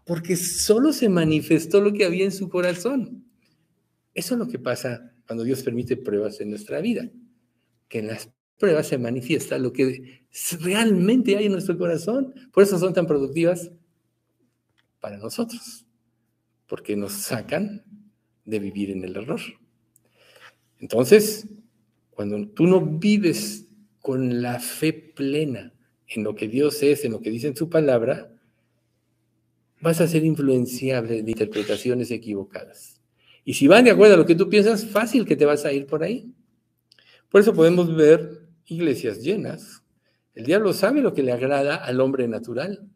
Porque solo se manifestó lo que había en su corazón. Eso es lo que pasa cuando Dios permite pruebas en nuestra vida, que en las pruebas se manifiesta lo que realmente hay en nuestro corazón. Por eso son tan productivas para nosotros, porque nos sacan de vivir en el error. Entonces, cuando tú no vives con la fe plena en lo que Dios es, en lo que dice en su palabra, vas a ser influenciable de interpretaciones equivocadas. Y si van de acuerdo a lo que tú piensas, fácil que te vas a ir por ahí. Por eso podemos ver iglesias llenas. El diablo sabe lo que le agrada al hombre natural.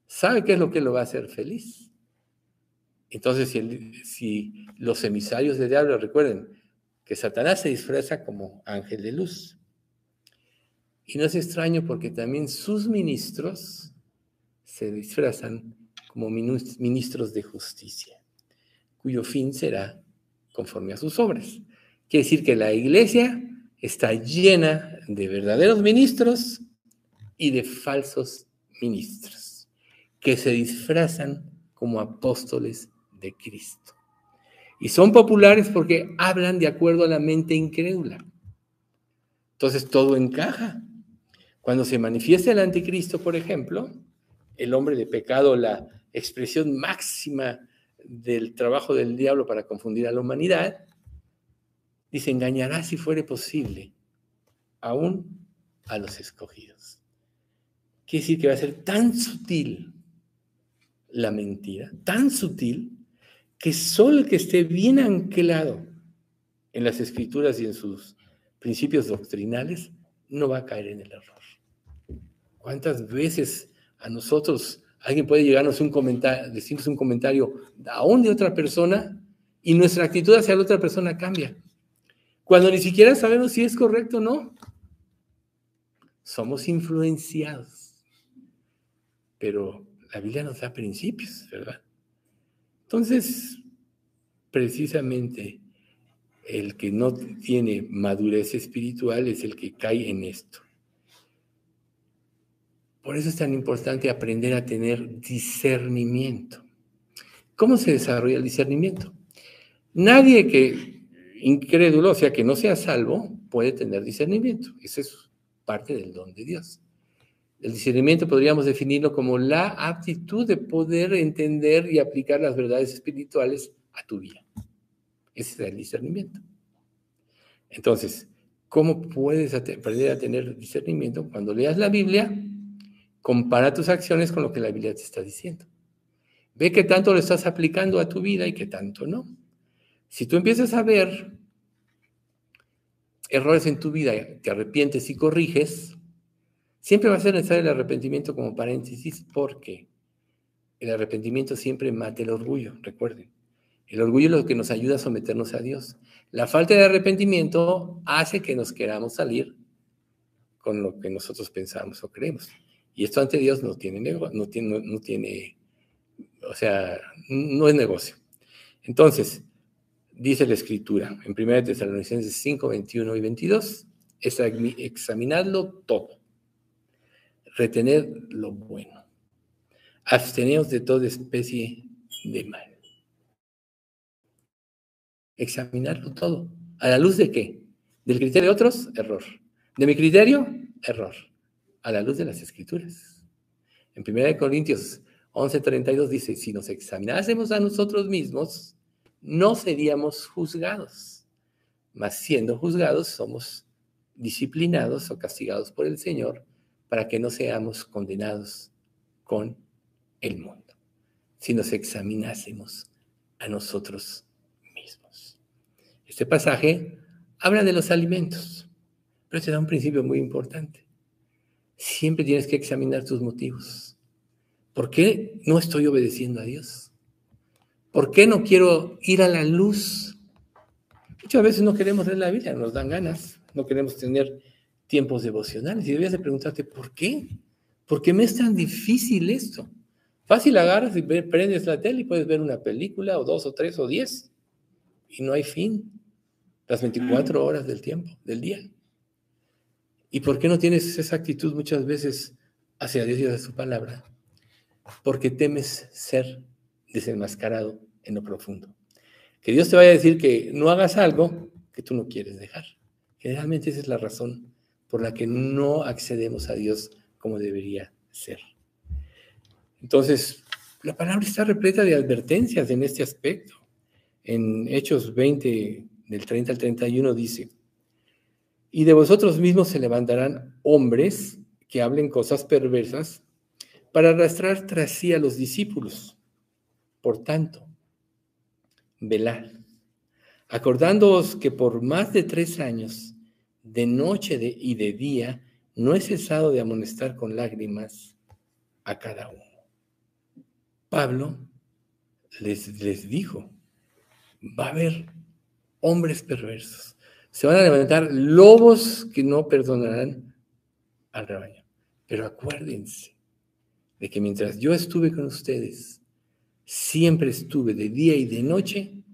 Sabe qué es lo que lo va a hacer feliz. Entonces, si los emisarios del diablo, recuerden que Satanás se disfraza como ángel de luz. Y no es extraño porque también sus ministros se disfrazan como ministros de justicia, cuyo fin será conforme a sus obras. Quiere decir que la iglesia está llena de verdaderos ministros y de falsos ministros, que se disfrazan como apóstoles de Cristo. Y son populares porque hablan de acuerdo a la mente incrédula. Entonces todo encaja. Cuando se manifiesta el anticristo, por ejemplo, el hombre de pecado, la expresión máxima del trabajo del diablo para confundir a la humanidad, dice, engañará si fuere posible, aún a los escogidos. Quiere decir que va a ser tan sutil la mentira, tan sutil, que solo el que esté bien anclado en las Escrituras y en sus principios doctrinales no va a caer en el error. ¿Cuántas veces a nosotros alguien puede llegarnos un comentario, decirnos un comentario aún de otra persona y nuestra actitud hacia la otra persona cambia? Cuando ni siquiera sabemos si es correcto o no. Somos influenciados. Pero la Biblia nos da principios, ¿verdad? Entonces, precisamente el que no tiene madurez espiritual es el que cae en esto. Por eso es tan importante aprender a tener discernimiento. ¿Cómo se desarrolla el discernimiento? Nadie que incrédulo, o sea, que no sea salvo, puede tener discernimiento. Ese es parte del don de Dios. El discernimiento podríamos definirlo como la aptitud de poder entender y aplicar las verdades espirituales a tu vida. Ese es el discernimiento. Entonces, ¿cómo puedes aprender a tener discernimiento? Cuando leas la Biblia, compara tus acciones con lo que la Biblia te está diciendo. Ve qué tanto lo estás aplicando a tu vida y qué tanto no. Si tú empiezas a ver errores en tu vida, te arrepientes y corriges, siempre va a ser necesario el arrepentimiento como paréntesis, porque el arrepentimiento siempre mata el orgullo, recuerden. El orgullo es lo que nos ayuda a someternos a Dios. La falta de arrepentimiento hace que nos queramos salir con lo que nosotros pensamos o creemos. Y esto ante Dios no es negocio. Entonces, dice la Escritura en 1 Tesalonicenses 5, 21 y 22, examinadlo todo, retened lo bueno, absteneos de toda especie de mal. Examinarlo todo. ¿A la luz de qué? ¿Del criterio de otros? Error. ¿De mi criterio? Error. A la luz de las Escrituras. En 1 Corintios 11:32 dice, si nos examinásemos a nosotros mismos, no seríamos juzgados. Mas siendo juzgados, somos disciplinados o castigados por el Señor para que no seamos condenados con el mundo. Si nos examinásemos a nosotros mismos. Este pasaje habla de los alimentos, pero te da un principio muy importante. Siempre tienes que examinar tus motivos. ¿Por qué no estoy obedeciendo a Dios? ¿Por qué no quiero ir a la luz? Muchas veces no queremos leer la Biblia, nos dan ganas, no queremos tener tiempos devocionales. Y debías de preguntarte, ¿por qué? ¿Por qué me es tan difícil esto? Fácil agarras y prendes la tele y puedes ver una película, o 2, o 3, o 10. Y no hay fin. Las 24 horas del tiempo, del día. ¿Y por qué no tienes esa actitud muchas veces hacia Dios y hacia su palabra? Porque temes ser desenmascarado en lo profundo. Que Dios te vaya a decir que no hagas algo que tú no quieres dejar. Generalmente esa es la razón por la que no accedemos a Dios como debería ser. Entonces, la palabra está repleta de advertencias en este aspecto. En Hechos 20, del 30 al 31 dice, y de vosotros mismos se levantarán hombres que hablen cosas perversas para arrastrar tras sí a los discípulos. Por tanto, velad, acordándoos que por más de 3 años, de noche y de día, no he cesado de amonestar con lágrimas a cada uno. Pablo les dijo, va a haber hombres perversos. Se van a levantar lobos que no perdonarán al rebaño. Pero acuérdense de que mientras yo estuve con ustedes, siempre estuve de día y de noche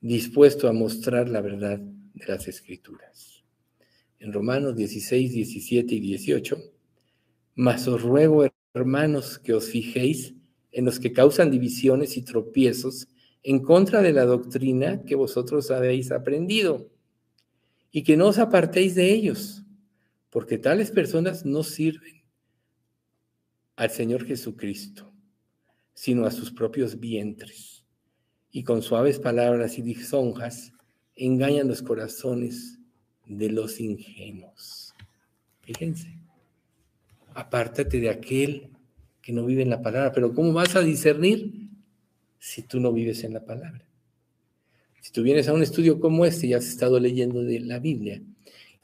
dispuesto a mostrar la verdad de las Escrituras. En Romanos 16, 17 y 18, mas os ruego, hermanos, que os fijéis en los que causan divisiones y tropiezos en contra de la doctrina que vosotros habéis aprendido, y que no os apartéis de ellos, porque tales personas no sirven al Señor Jesucristo, sino a sus propios vientres, y con suaves palabras y lisonjas engañan los corazones de los ingenuos. Fíjense, apártate de aquel que no vive en la palabra, pero ¿cómo vas a discernir si tú no vives en la palabra? Si tú vienes a un estudio como este y has estado leyendo de la Biblia,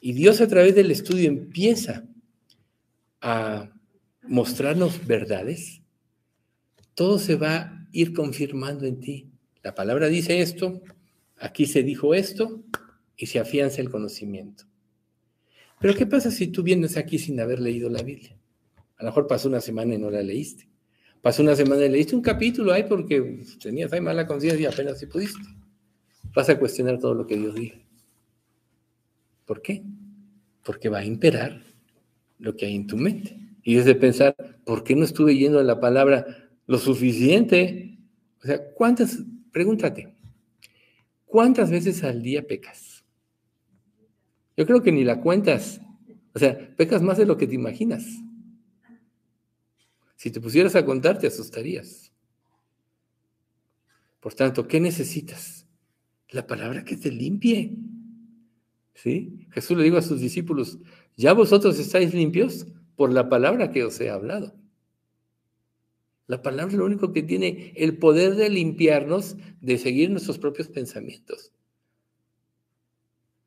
y Dios a través del estudio empieza a mostrarnos verdades, todo se va a ir confirmando en ti. La palabra dice esto, aquí se dijo esto, y se afianza el conocimiento. Pero ¿qué pasa si tú vienes aquí sin haber leído la Biblia? A lo mejor pasó una semana y no la leíste. Pasó una semana y leíste un capítulo ahí porque tenías ahí mala conciencia y apenas si pudiste. Vas a cuestionar todo lo que Dios dice. ¿Por qué? Porque va a imperar lo que hay en tu mente. Y es de pensar, ¿por qué no estuve yendo a la palabra lo suficiente? O sea, pregúntate, ¿cuántas veces al día pecas? Yo creo que ni la cuentas. O sea, pecas más de lo que te imaginas. Si te pusieras a contar, te asustarías. Por tanto, ¿qué necesitas? La palabra que te limpie. ¿Sí? Jesús le dijo a sus discípulos, ya vosotros estáis limpios por la palabra que os he hablado. La palabra es lo único que tiene el poder de limpiarnos, de seguir nuestros propios pensamientos.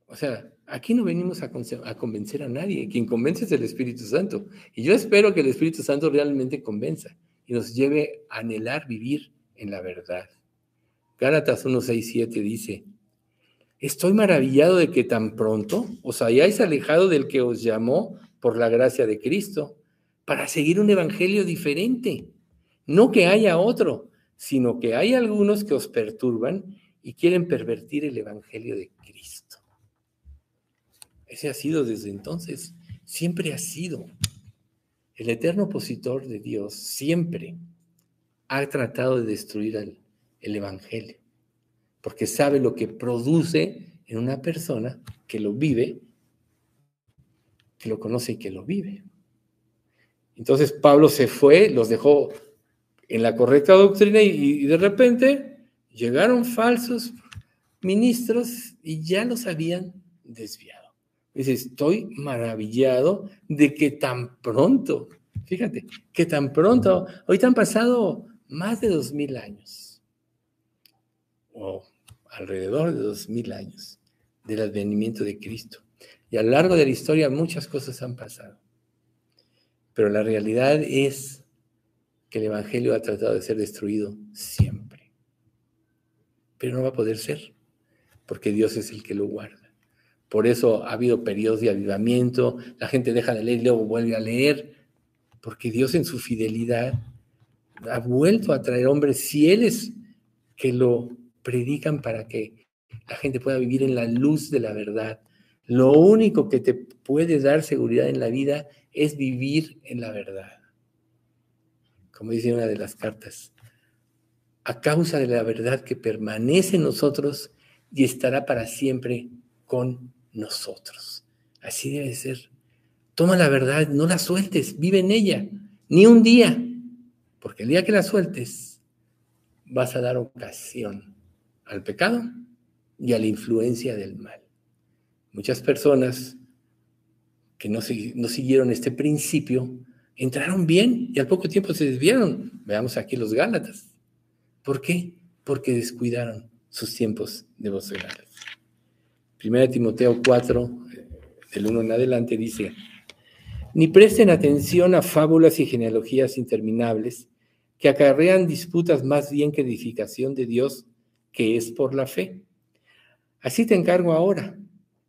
O sea, aquí no venimos a convencer a nadie. Quien convence es el Espíritu Santo. Y yo espero que el Espíritu Santo realmente convenza y nos lleve a anhelar vivir en la verdad. Gálatas 1, 6, 7 dice, estoy maravillado de que tan pronto os hayáis alejado del que os llamó por la gracia de Cristo para seguir un evangelio diferente. No que haya otro, sino que hay algunos que os perturban y quieren pervertir el evangelio de Cristo. Ese ha sido desde entonces, siempre ha sido. El eterno opositor de Dios siempre ha tratado de destruir el evangelio, porque sabe lo que produce en una persona que lo vive, que lo conoce y que lo vive. Entonces Pablo se fue, los dejó en la correcta doctrina y de repente llegaron falsos ministros y ya los habían desviado. Dice, estoy maravillado de que tan pronto, fíjate, que tan pronto, ahorita han pasado más de 2000 años, o alrededor de 2000 años del advenimiento de Cristo. Y a lo largo de la historia muchas cosas han pasado. Pero la realidad es que el evangelio ha tratado de ser destruido siempre. Pero no va a poder ser, porque Dios es el que lo guarda. Por eso ha habido periodos de avivamiento, la gente deja de leer y luego vuelve a leer, porque Dios en su fidelidad ha vuelto a traer hombres fieles que lo predican para que la gente pueda vivir en la luz de la verdad. Lo único que te puede dar seguridad en la vida es vivir en la verdad. Como dice una de las cartas, a causa de la verdad que permanece en nosotros y estará para siempre con nosotros. Así debe ser. Toma la verdad, no la sueltes, vive en ella, ni un día, porque el día que la sueltes vas a dar ocasión al pecado y a la influencia del mal. Muchas personas que no siguieron este principio entraron bien y al poco tiempo se desviaron. Veamos aquí los Gálatas. ¿Por qué? Porque descuidaron sus tiempos devocionales. 1 Timoteo 4, del 1 en adelante, dice, ni presten atención a fábulas y genealogías interminables que acarrean disputas más bien que edificación de Dios, que es por la fe. Así te encargo ahora,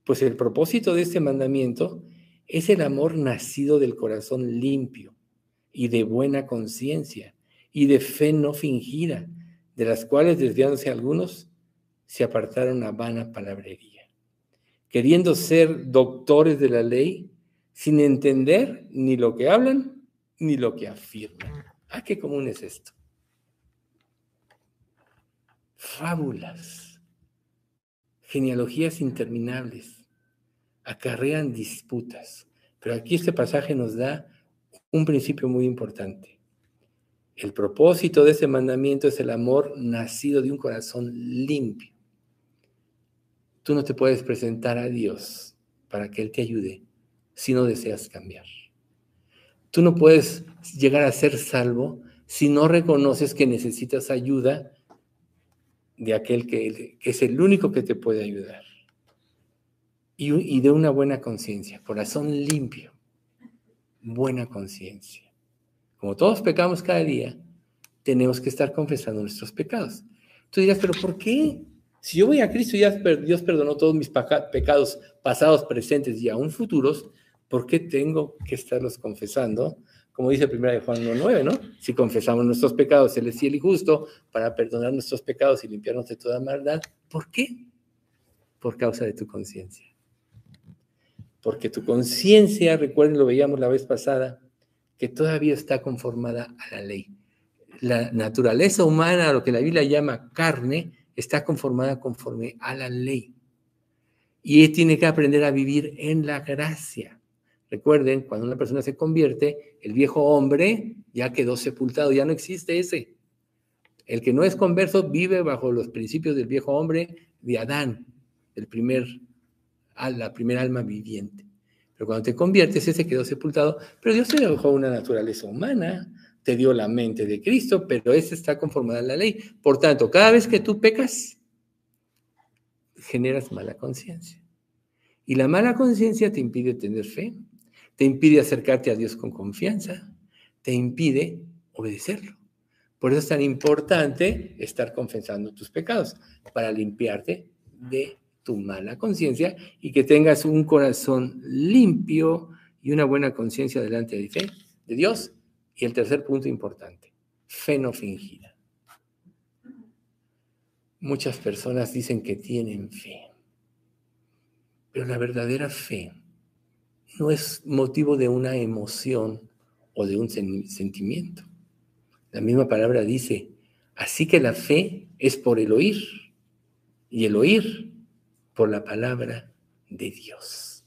pues el propósito de este mandamiento es el amor nacido del corazón limpio, y de buena conciencia y de fe no fingida, de las cuales desviándose algunos se apartaron a vana palabrería, queriendo ser doctores de la ley sin entender ni lo que hablan ni lo que afirman. Ah, qué común es esto. Fábulas, genealogías interminables, acarrean disputas. Pero aquí este pasaje nos da un principio muy importante. El propósito de ese mandamiento es el amor nacido de un corazón limpio. Tú no te puedes presentar a Dios para que Él te ayude si no deseas cambiar. Tú no puedes llegar a ser salvo si no reconoces que necesitas ayuda de aquel que es el único que te puede ayudar. Y de una buena conciencia, corazón limpio, buena conciencia. Como todos pecamos cada día, tenemos que estar confesando nuestros pecados. Tú dirás, ¿pero por qué? Si yo voy a Cristo y ya Dios perdonó todos mis pecados pasados, presentes y aún futuros, ¿por qué tengo que estarlos confesando? Como dice 1 Juan 1:9, ¿no? Si confesamos nuestros pecados, Él es fiel y justo para perdonar nuestros pecados y limpiarnos de toda maldad. ¿Por qué? Por causa de tu conciencia. Porque tu conciencia, recuerden, lo veíamos la vez pasada, que todavía está conformada a la ley. La naturaleza humana, lo que la Biblia llama carne, está conformada conforme a la ley. Y él tiene que aprender a vivir en la gracia. Recuerden, cuando una persona se convierte, el viejo hombre ya quedó sepultado, ya no existe ese. El que no es converso vive bajo los principios del viejo hombre de Adán, la primera alma viviente. Pero cuando te conviertes, ese quedó sepultado, pero Dios te dejó una naturaleza humana, te dio la mente de Cristo, pero esa está conformada a la ley. Por tanto, cada vez que tú pecas, generas mala conciencia. Y la mala conciencia te impide tener fe, te impide acercarte a Dios con confianza, te impide obedecerlo. Por eso es tan importante estar confesando tus pecados, para limpiarte de tu mala conciencia y que tengas un corazón limpio y una buena conciencia delante de Dios. Y el tercer punto importante, fe no fingida. Muchas personas dicen que tienen fe, pero la verdadera fe no es motivo de una emoción o de un sentimiento. La misma palabra dice, así que la fe es por el oír, y el oír por la palabra de Dios.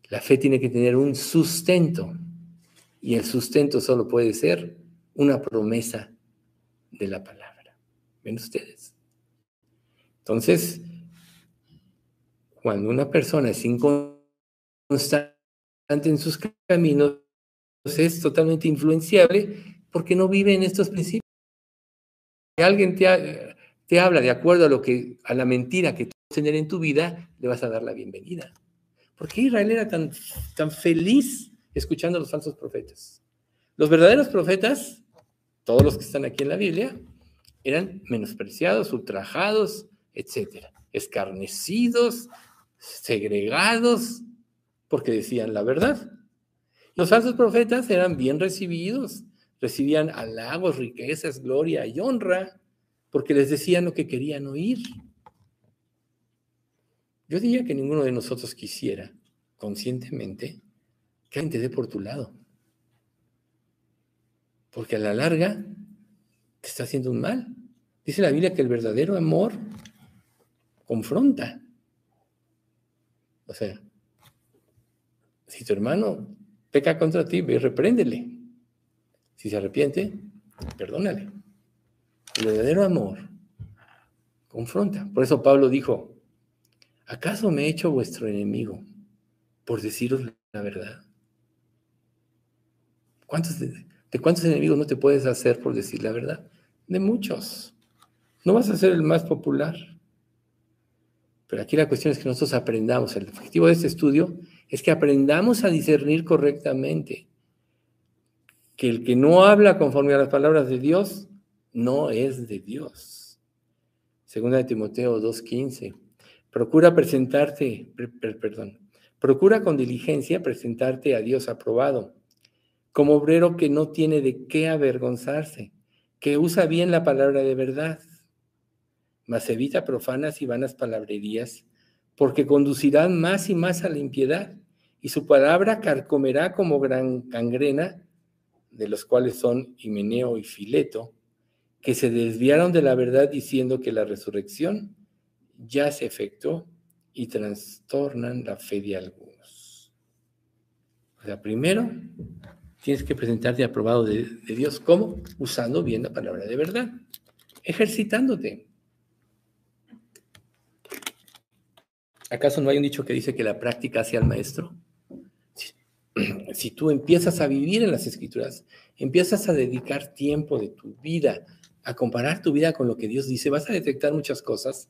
La fe tiene que tener un sustento, y el sustento solo puede ser una promesa de la palabra. ¿Ven ustedes? Entonces, cuando una persona es inconstante en sus caminos, es totalmente influenciable porque no vive en estos principios. Si alguien te habla de acuerdo a la mentira que tú vas a tener en tu vida, le vas a dar la bienvenida. ¿Por qué Israel era tan feliz escuchando a los falsos profetas? Los verdaderos profetas, todos los que están aquí en la Biblia, eran menospreciados, ultrajados, etcétera, escarnecidos, segregados, porque decían la verdad. Los falsos profetas eran bien recibidos, recibían halagos, riquezas, gloria y honra, porque les decían lo que querían oír. Yo diría que ninguno de nosotros quisiera, conscientemente, que alguien te dé por tu lado, porque a la larga te está haciendo un mal. Dice la Biblia que el verdadero amor confronta. O sea, si tu hermano peca contra ti, ve y repréndele. Si se arrepiente, perdónale. El verdadero amor confronta. Por eso Pablo dijo, ¿acaso me he hecho vuestro enemigo por deciros la verdad? ¿De cuántos enemigos no te puedes hacer por decir la verdad? De muchos. No vas a ser el más popular. Pero aquí la cuestión es que nosotros aprendamos. El objetivo de este estudio es que aprendamos a discernir correctamente que el que no habla conforme a las palabras de Dios no es de Dios. Segunda de Timoteo 2:15. Procura con diligencia presentarte a Dios aprobado, como obrero que no tiene de qué avergonzarse, que usa bien la palabra de verdad, mas evita profanas y vanas palabrerías, porque conducirán más y más a la impiedad, y su palabra carcomerá como gran gangrena, de los cuales son Himeneo y Fileto, que se desviaron de la verdad diciendo que la resurrección ya se efectuó y trastornan la fe de algunos. O sea, primero tienes que presentarte aprobado de Dios. ¿Cómo? Usando bien la palabra de verdad, ejercitándote. ¿Acaso no hay un dicho que dice que la práctica hace al maestro? Si tú empiezas a vivir en las Escrituras, empiezas a dedicar tiempo de tu vida, a comparar tu vida con lo que Dios dice, vas a detectar muchas cosas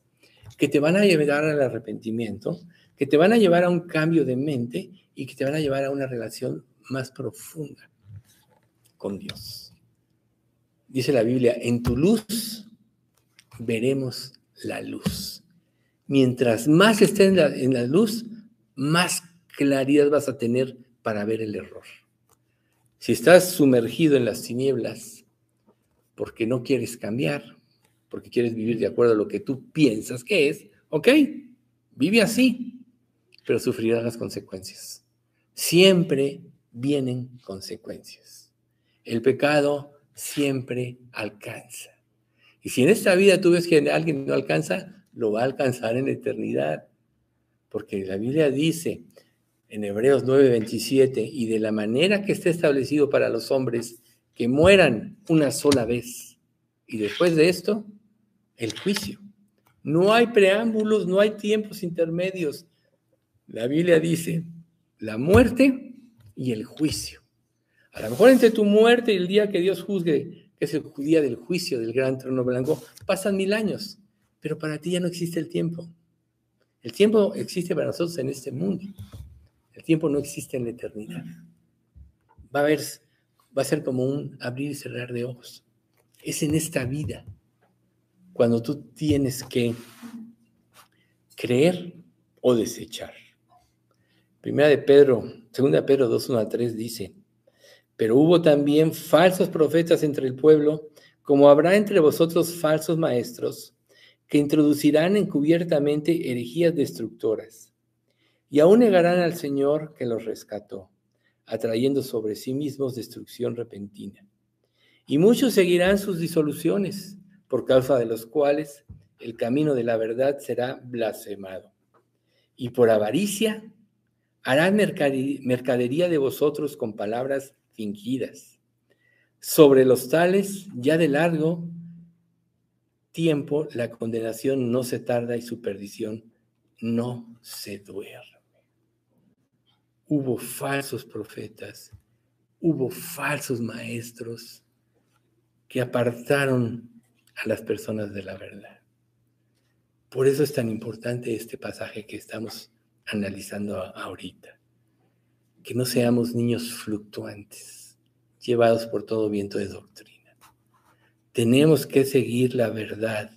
que te van a llevar al arrepentimiento, que te van a llevar a un cambio de mente y que te van a llevar a una relación más profunda con Dios. Dice la Biblia, en tu luz veremos la luz. Mientras más estés en la luz, más claridad vas a tener para ver el error. Si estás sumergido en las tinieblas porque no quieres cambiar, porque quieres vivir de acuerdo a lo que tú piensas que es, ok, vive así, pero sufrirás las consecuencias. Siempre vienen consecuencias. El pecado siempre alcanza. Y si en esta vida tú ves que alguien no alcanza, lo va a alcanzar en la eternidad. Porque la Biblia dice en Hebreos 9:27, y de la manera que esté establecido para los hombres que mueran una sola vez. Y después de esto, el juicio. No hay preámbulos, no hay tiempos intermedios. La Biblia dice la muerte y el juicio. A lo mejor entre tu muerte y el día que Dios juzgue, que es el día del juicio del gran trono blanco, pasan 1000 años, pero para ti ya no existe el tiempo. El tiempo existe para nosotros en este mundo. El tiempo no existe en la eternidad. Va a ser como un abrir y cerrar de ojos. Es en esta vida cuando tú tienes que creer o desechar. Segunda de Pedro 2:1-3 dice, pero hubo también falsos profetas entre el pueblo, como habrá entre vosotros falsos maestros, que introducirán encubiertamente herejías destructoras, y aún negarán al Señor que los rescató, atrayendo sobre sí mismos destrucción repentina. Y muchos seguirán sus disoluciones, por causa de los cuales el camino de la verdad será blasfemado. Y por avaricia harán mercadería de vosotros con palabras fingidas. Sobre los tales, ya de largo tiempo, la condenación no se tarda y su perdición no se duerme. Hubo falsos profetas, hubo falsos maestros que apartaron a las personas de la verdad. Por eso es tan importante este pasaje que estamos analizando ahorita. Que no seamos niños fluctuantes, llevados por todo viento de doctrina. Tenemos que seguir la verdad.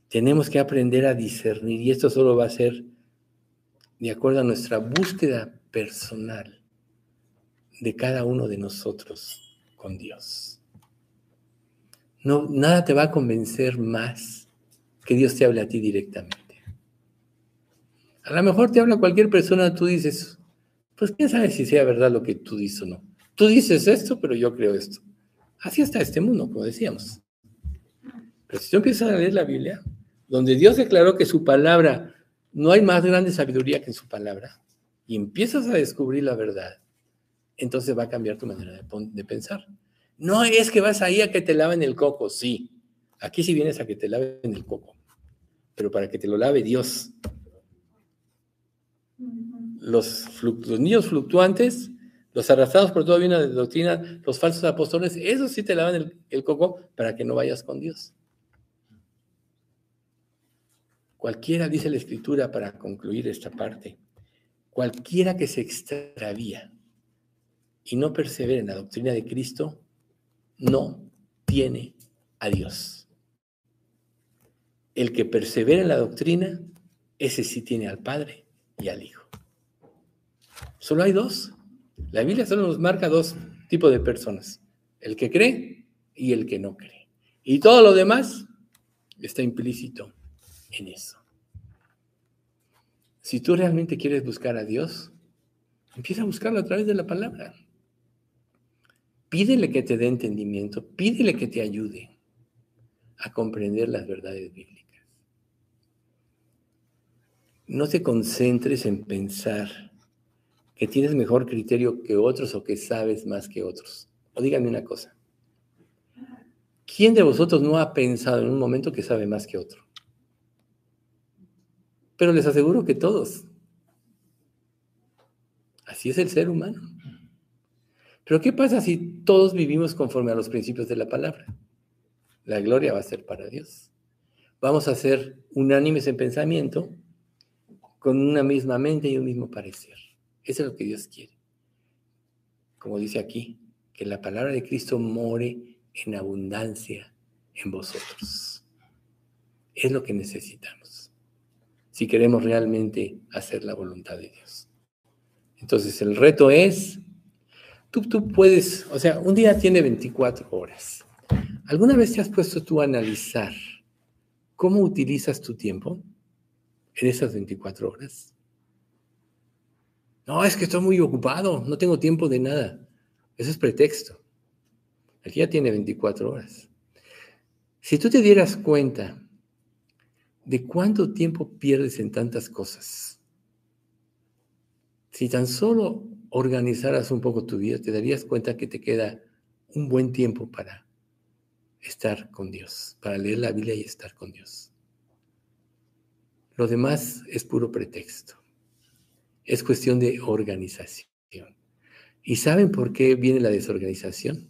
Tenemos que aprender a discernir, y esto solo va a ser de acuerdo a nuestra búsqueda personal de cada uno de nosotros con Dios. No, nada te va a convencer más que Dios te hable a ti directamente. A lo mejor te habla cualquier persona, tú dices, pues quién sabe si sea verdad lo que tú dices o no. Tú dices esto, pero yo creo esto. Así está este mundo, como decíamos. Pero si tú empiezas a leer la Biblia, donde Dios declaró que su palabra, no hay más grande sabiduría que en su palabra, y empiezas a descubrir la verdad, entonces va a cambiar tu manera de pensar. No es que vas ahí a que te laven el coco, sí. Aquí sí vienes a que te laven el coco, pero para que te lo lave Dios. Los niños fluctuantes, los arrastrados por toda vida de doctrina, los falsos apóstoles, esos sí te lavan el coco para que no vayas con Dios. Cualquiera, dice la Escritura, para concluir esta parte, cualquiera que se extravía y no persevera en la doctrina de Cristo, no tiene a Dios. El que persevera en la doctrina, ese sí tiene al Padre y al Hijo. Solo hay dos. La Biblia solo nos marca dos tipo de personas, el que cree y el que no cree. Y todo lo demás está implícito en eso. Si tú realmente quieres buscar a Dios, empieza a buscarlo a través de la palabra. Pídele que te dé entendimiento, pídele que te ayude a comprender las verdades bíblicas. No te concentres en pensar que tienes mejor criterio que otros o que sabes más que otros. O díganme una cosa. ¿Quién de vosotros no ha pensado en un momento que sabe más que otro? Pero les aseguro que todos. Así es el ser humano. Pero ¿qué pasa si todos vivimos conforme a los principios de la palabra? La gloria va a ser para Dios. Vamos a ser unánimes en pensamiento, con una misma mente y un mismo parecer. Eso es lo que Dios quiere. Como dice aquí, que la palabra de Cristo more en abundancia en vosotros. Es lo que necesitamos, si queremos realmente hacer la voluntad de Dios. Entonces, el reto es, tú puedes, o sea, un día tiene 24 horas. ¿Alguna vez te has puesto tú a analizar cómo utilizas tu tiempo en esas 24 horas? No, es que estoy muy ocupado, no tengo tiempo de nada. Eso es pretexto. El día tiene 24 horas. Si tú te dieras cuenta de cuánto tiempo pierdes en tantas cosas, si tan solo organizaras un poco tu vida, te darías cuenta que te queda un buen tiempo para estar con Dios, para leer la Biblia y estar con Dios. Lo demás es puro pretexto. Es cuestión de organización. ¿Y saben por qué viene la desorganización?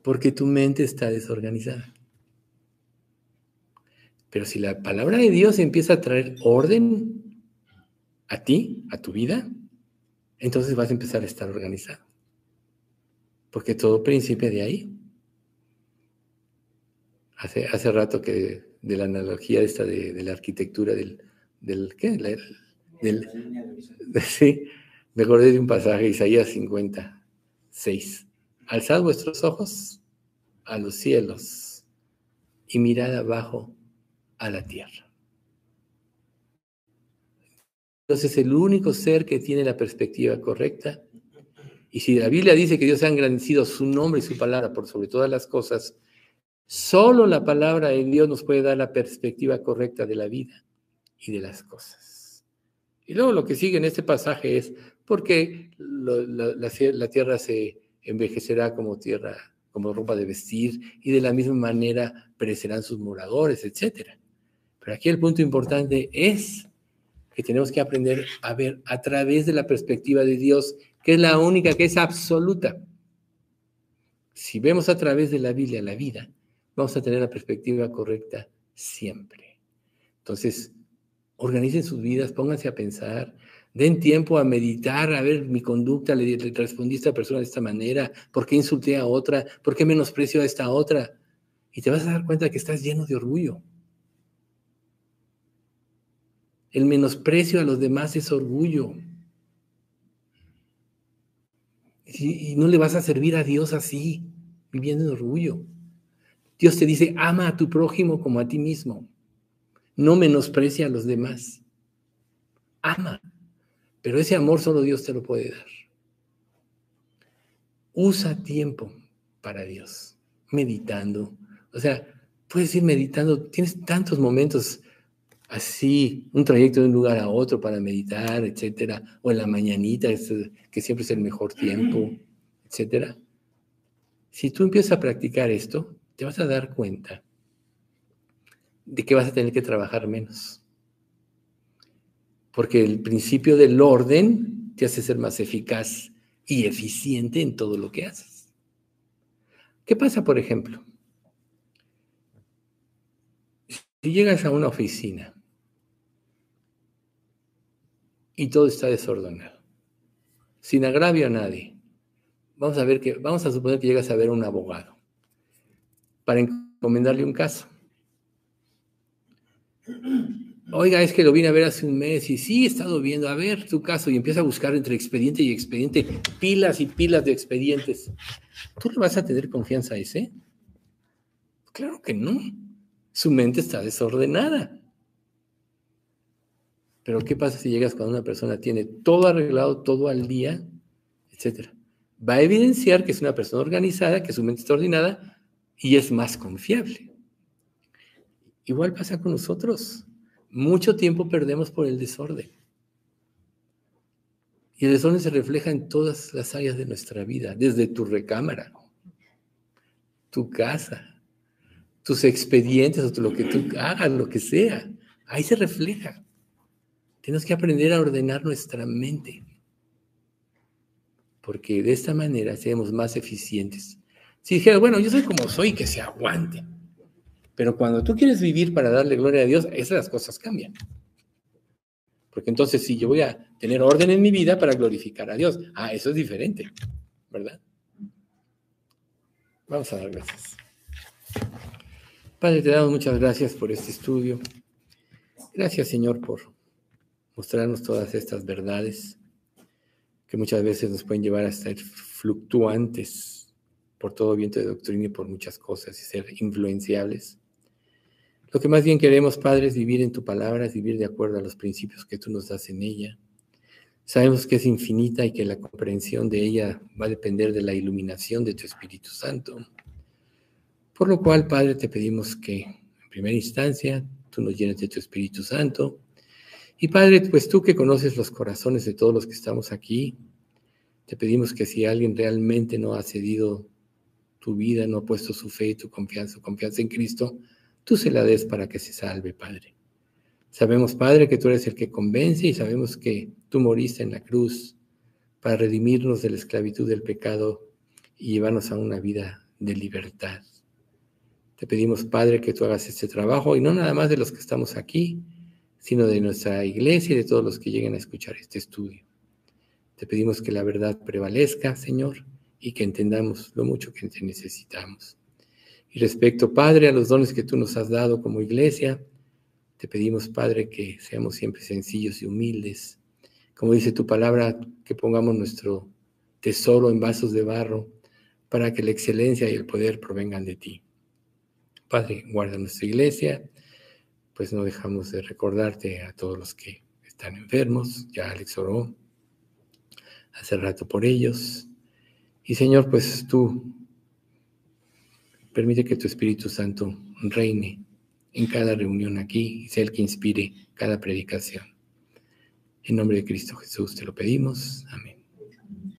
Porque tu mente está desorganizada. Pero si la palabra de Dios empieza a traer orden a ti, a tu vida, entonces vas a empezar a estar organizado. Porque todo principia de ahí. Hace rato que de la analogía esta de la arquitectura ¿qué? Sí, me acordé de un pasaje, Isaías 56. Alzad vuestros ojos a los cielos y mirad abajo a la tierra. Entonces, el único ser que tiene la perspectiva correcta, y si la Biblia dice que Dios ha engrandecido su nombre y su palabra por sobre todas las cosas, solo la palabra de Dios nos puede dar la perspectiva correcta de la vida y de las cosas. Y luego lo que sigue en este pasaje es por qué la tierra se envejecerá como tierra, como ropa de vestir, y de la misma manera perecerán sus moradores, etc. Pero aquí el punto importante es que tenemos que aprender a ver a través de la perspectiva de Dios, que es la única que es absoluta. Si vemos a través de la Biblia la vida, vamos a tener la perspectiva correcta siempre. Entonces, organicen sus vidas, pónganse a pensar, den tiempo a meditar, a ver mi conducta, le respondí a esta persona de esta manera, ¿por qué insulté a otra? ¿Por qué menosprecio a esta otra? Y te vas a dar cuenta que estás lleno de orgullo. El menosprecio a los demás es orgullo. Y no le vas a servir a Dios así, viviendo en orgullo. Dios te dice, ama a tu prójimo como a ti mismo. No menosprecia a los demás. Ama. Pero ese amor solo Dios te lo puede dar. Usa tiempo para Dios, meditando. O sea, puedes ir meditando, tienes tantos momentos así, un trayecto de un lugar a otro para meditar, etcétera, o en la mañanita, que siempre es el mejor tiempo, etcétera. Si tú empiezas a practicar esto, te vas a dar cuenta de que vas a tener que trabajar menos. Porque el principio del orden te hace ser más eficaz y eficiente en todo lo que haces. ¿Qué pasa, por ejemplo? Si llegas a una oficina y todo está desordenado, sin agravio a nadie, vamos a suponer que llegas a ver a un abogado para encomendarle un caso. Oiga, es que lo vine a ver hace un mes y sí, he estado viendo, a ver tu caso, y empieza a buscar entre expediente y expediente pilas y pilas de expedientes. ¿Tú le vas a tener confianza a ese? Claro que no. Su mente está desordenada. Pero ¿qué pasa si llegas cuando una persona tiene todo arreglado, todo al día, etcétera? Va a evidenciar que es una persona organizada, que su mente está ordenada y es más confiable. Igual pasa con nosotros. Mucho tiempo perdemos por el desorden. Y el desorden se refleja en todas las áreas de nuestra vida, desde tu recámara, tu casa, tus expedientes, o lo que tú hagas, lo que sea. Ahí se refleja. Tenemos que aprender a ordenar nuestra mente, porque de esta manera seremos más eficientes. Si dijeras, bueno, yo soy como soy, que se aguante. Pero cuando tú quieres vivir para darle gloria a Dios, esas cosas cambian. Porque entonces sí, yo voy a tener orden en mi vida para glorificar a Dios. Eso es diferente, ¿verdad? Vamos a dar gracias. Padre, te damos muchas gracias por este estudio. Gracias, Señor, por mostrarnos todas estas verdades que muchas veces nos pueden llevar a estar fluctuantes por todo viento de doctrina y por muchas cosas y ser influenciables. Lo que más bien queremos, Padre, es vivir en tu palabra, es vivir de acuerdo a los principios que tú nos das en ella. Sabemos que es infinita y que la comprensión de ella va a depender de la iluminación de tu Espíritu Santo. Por lo cual, Padre, te pedimos que, en primera instancia, tú nos llenes de tu Espíritu Santo. Y Padre, pues tú que conoces los corazones de todos los que estamos aquí, te pedimos que si alguien realmente no ha cedido tu vida, no ha puesto su fe y tu confianza en Cristo, tú se la des para que se salve, Padre. Sabemos, Padre, que tú eres el que convence y sabemos que tú moriste en la cruz para redimirnos de la esclavitud del pecado y llevarnos a una vida de libertad. Te pedimos, Padre, que tú hagas este trabajo y no nada más de los que estamos aquí, sino de nuestra iglesia y de todos los que lleguen a escuchar este estudio. Te pedimos que la verdad prevalezca, Señor, y que entendamos lo mucho que te necesitamos. Y respecto, Padre, a los dones que tú nos has dado como iglesia, te pedimos, Padre, que seamos siempre sencillos y humildes. Como dice tu palabra, que pongamos nuestro tesoro en vasos de barro para que la excelencia y el poder provengan de ti. Padre, guarda nuestra iglesia, pues no dejamos de recordarte a todos los que están enfermos. Ya Alex oró hace rato por ellos. Y Señor, pues tú permite que tu Espíritu Santo reine en cada reunión aquí y sea el que inspire cada predicación. En nombre de Cristo Jesús te lo pedimos. Amén.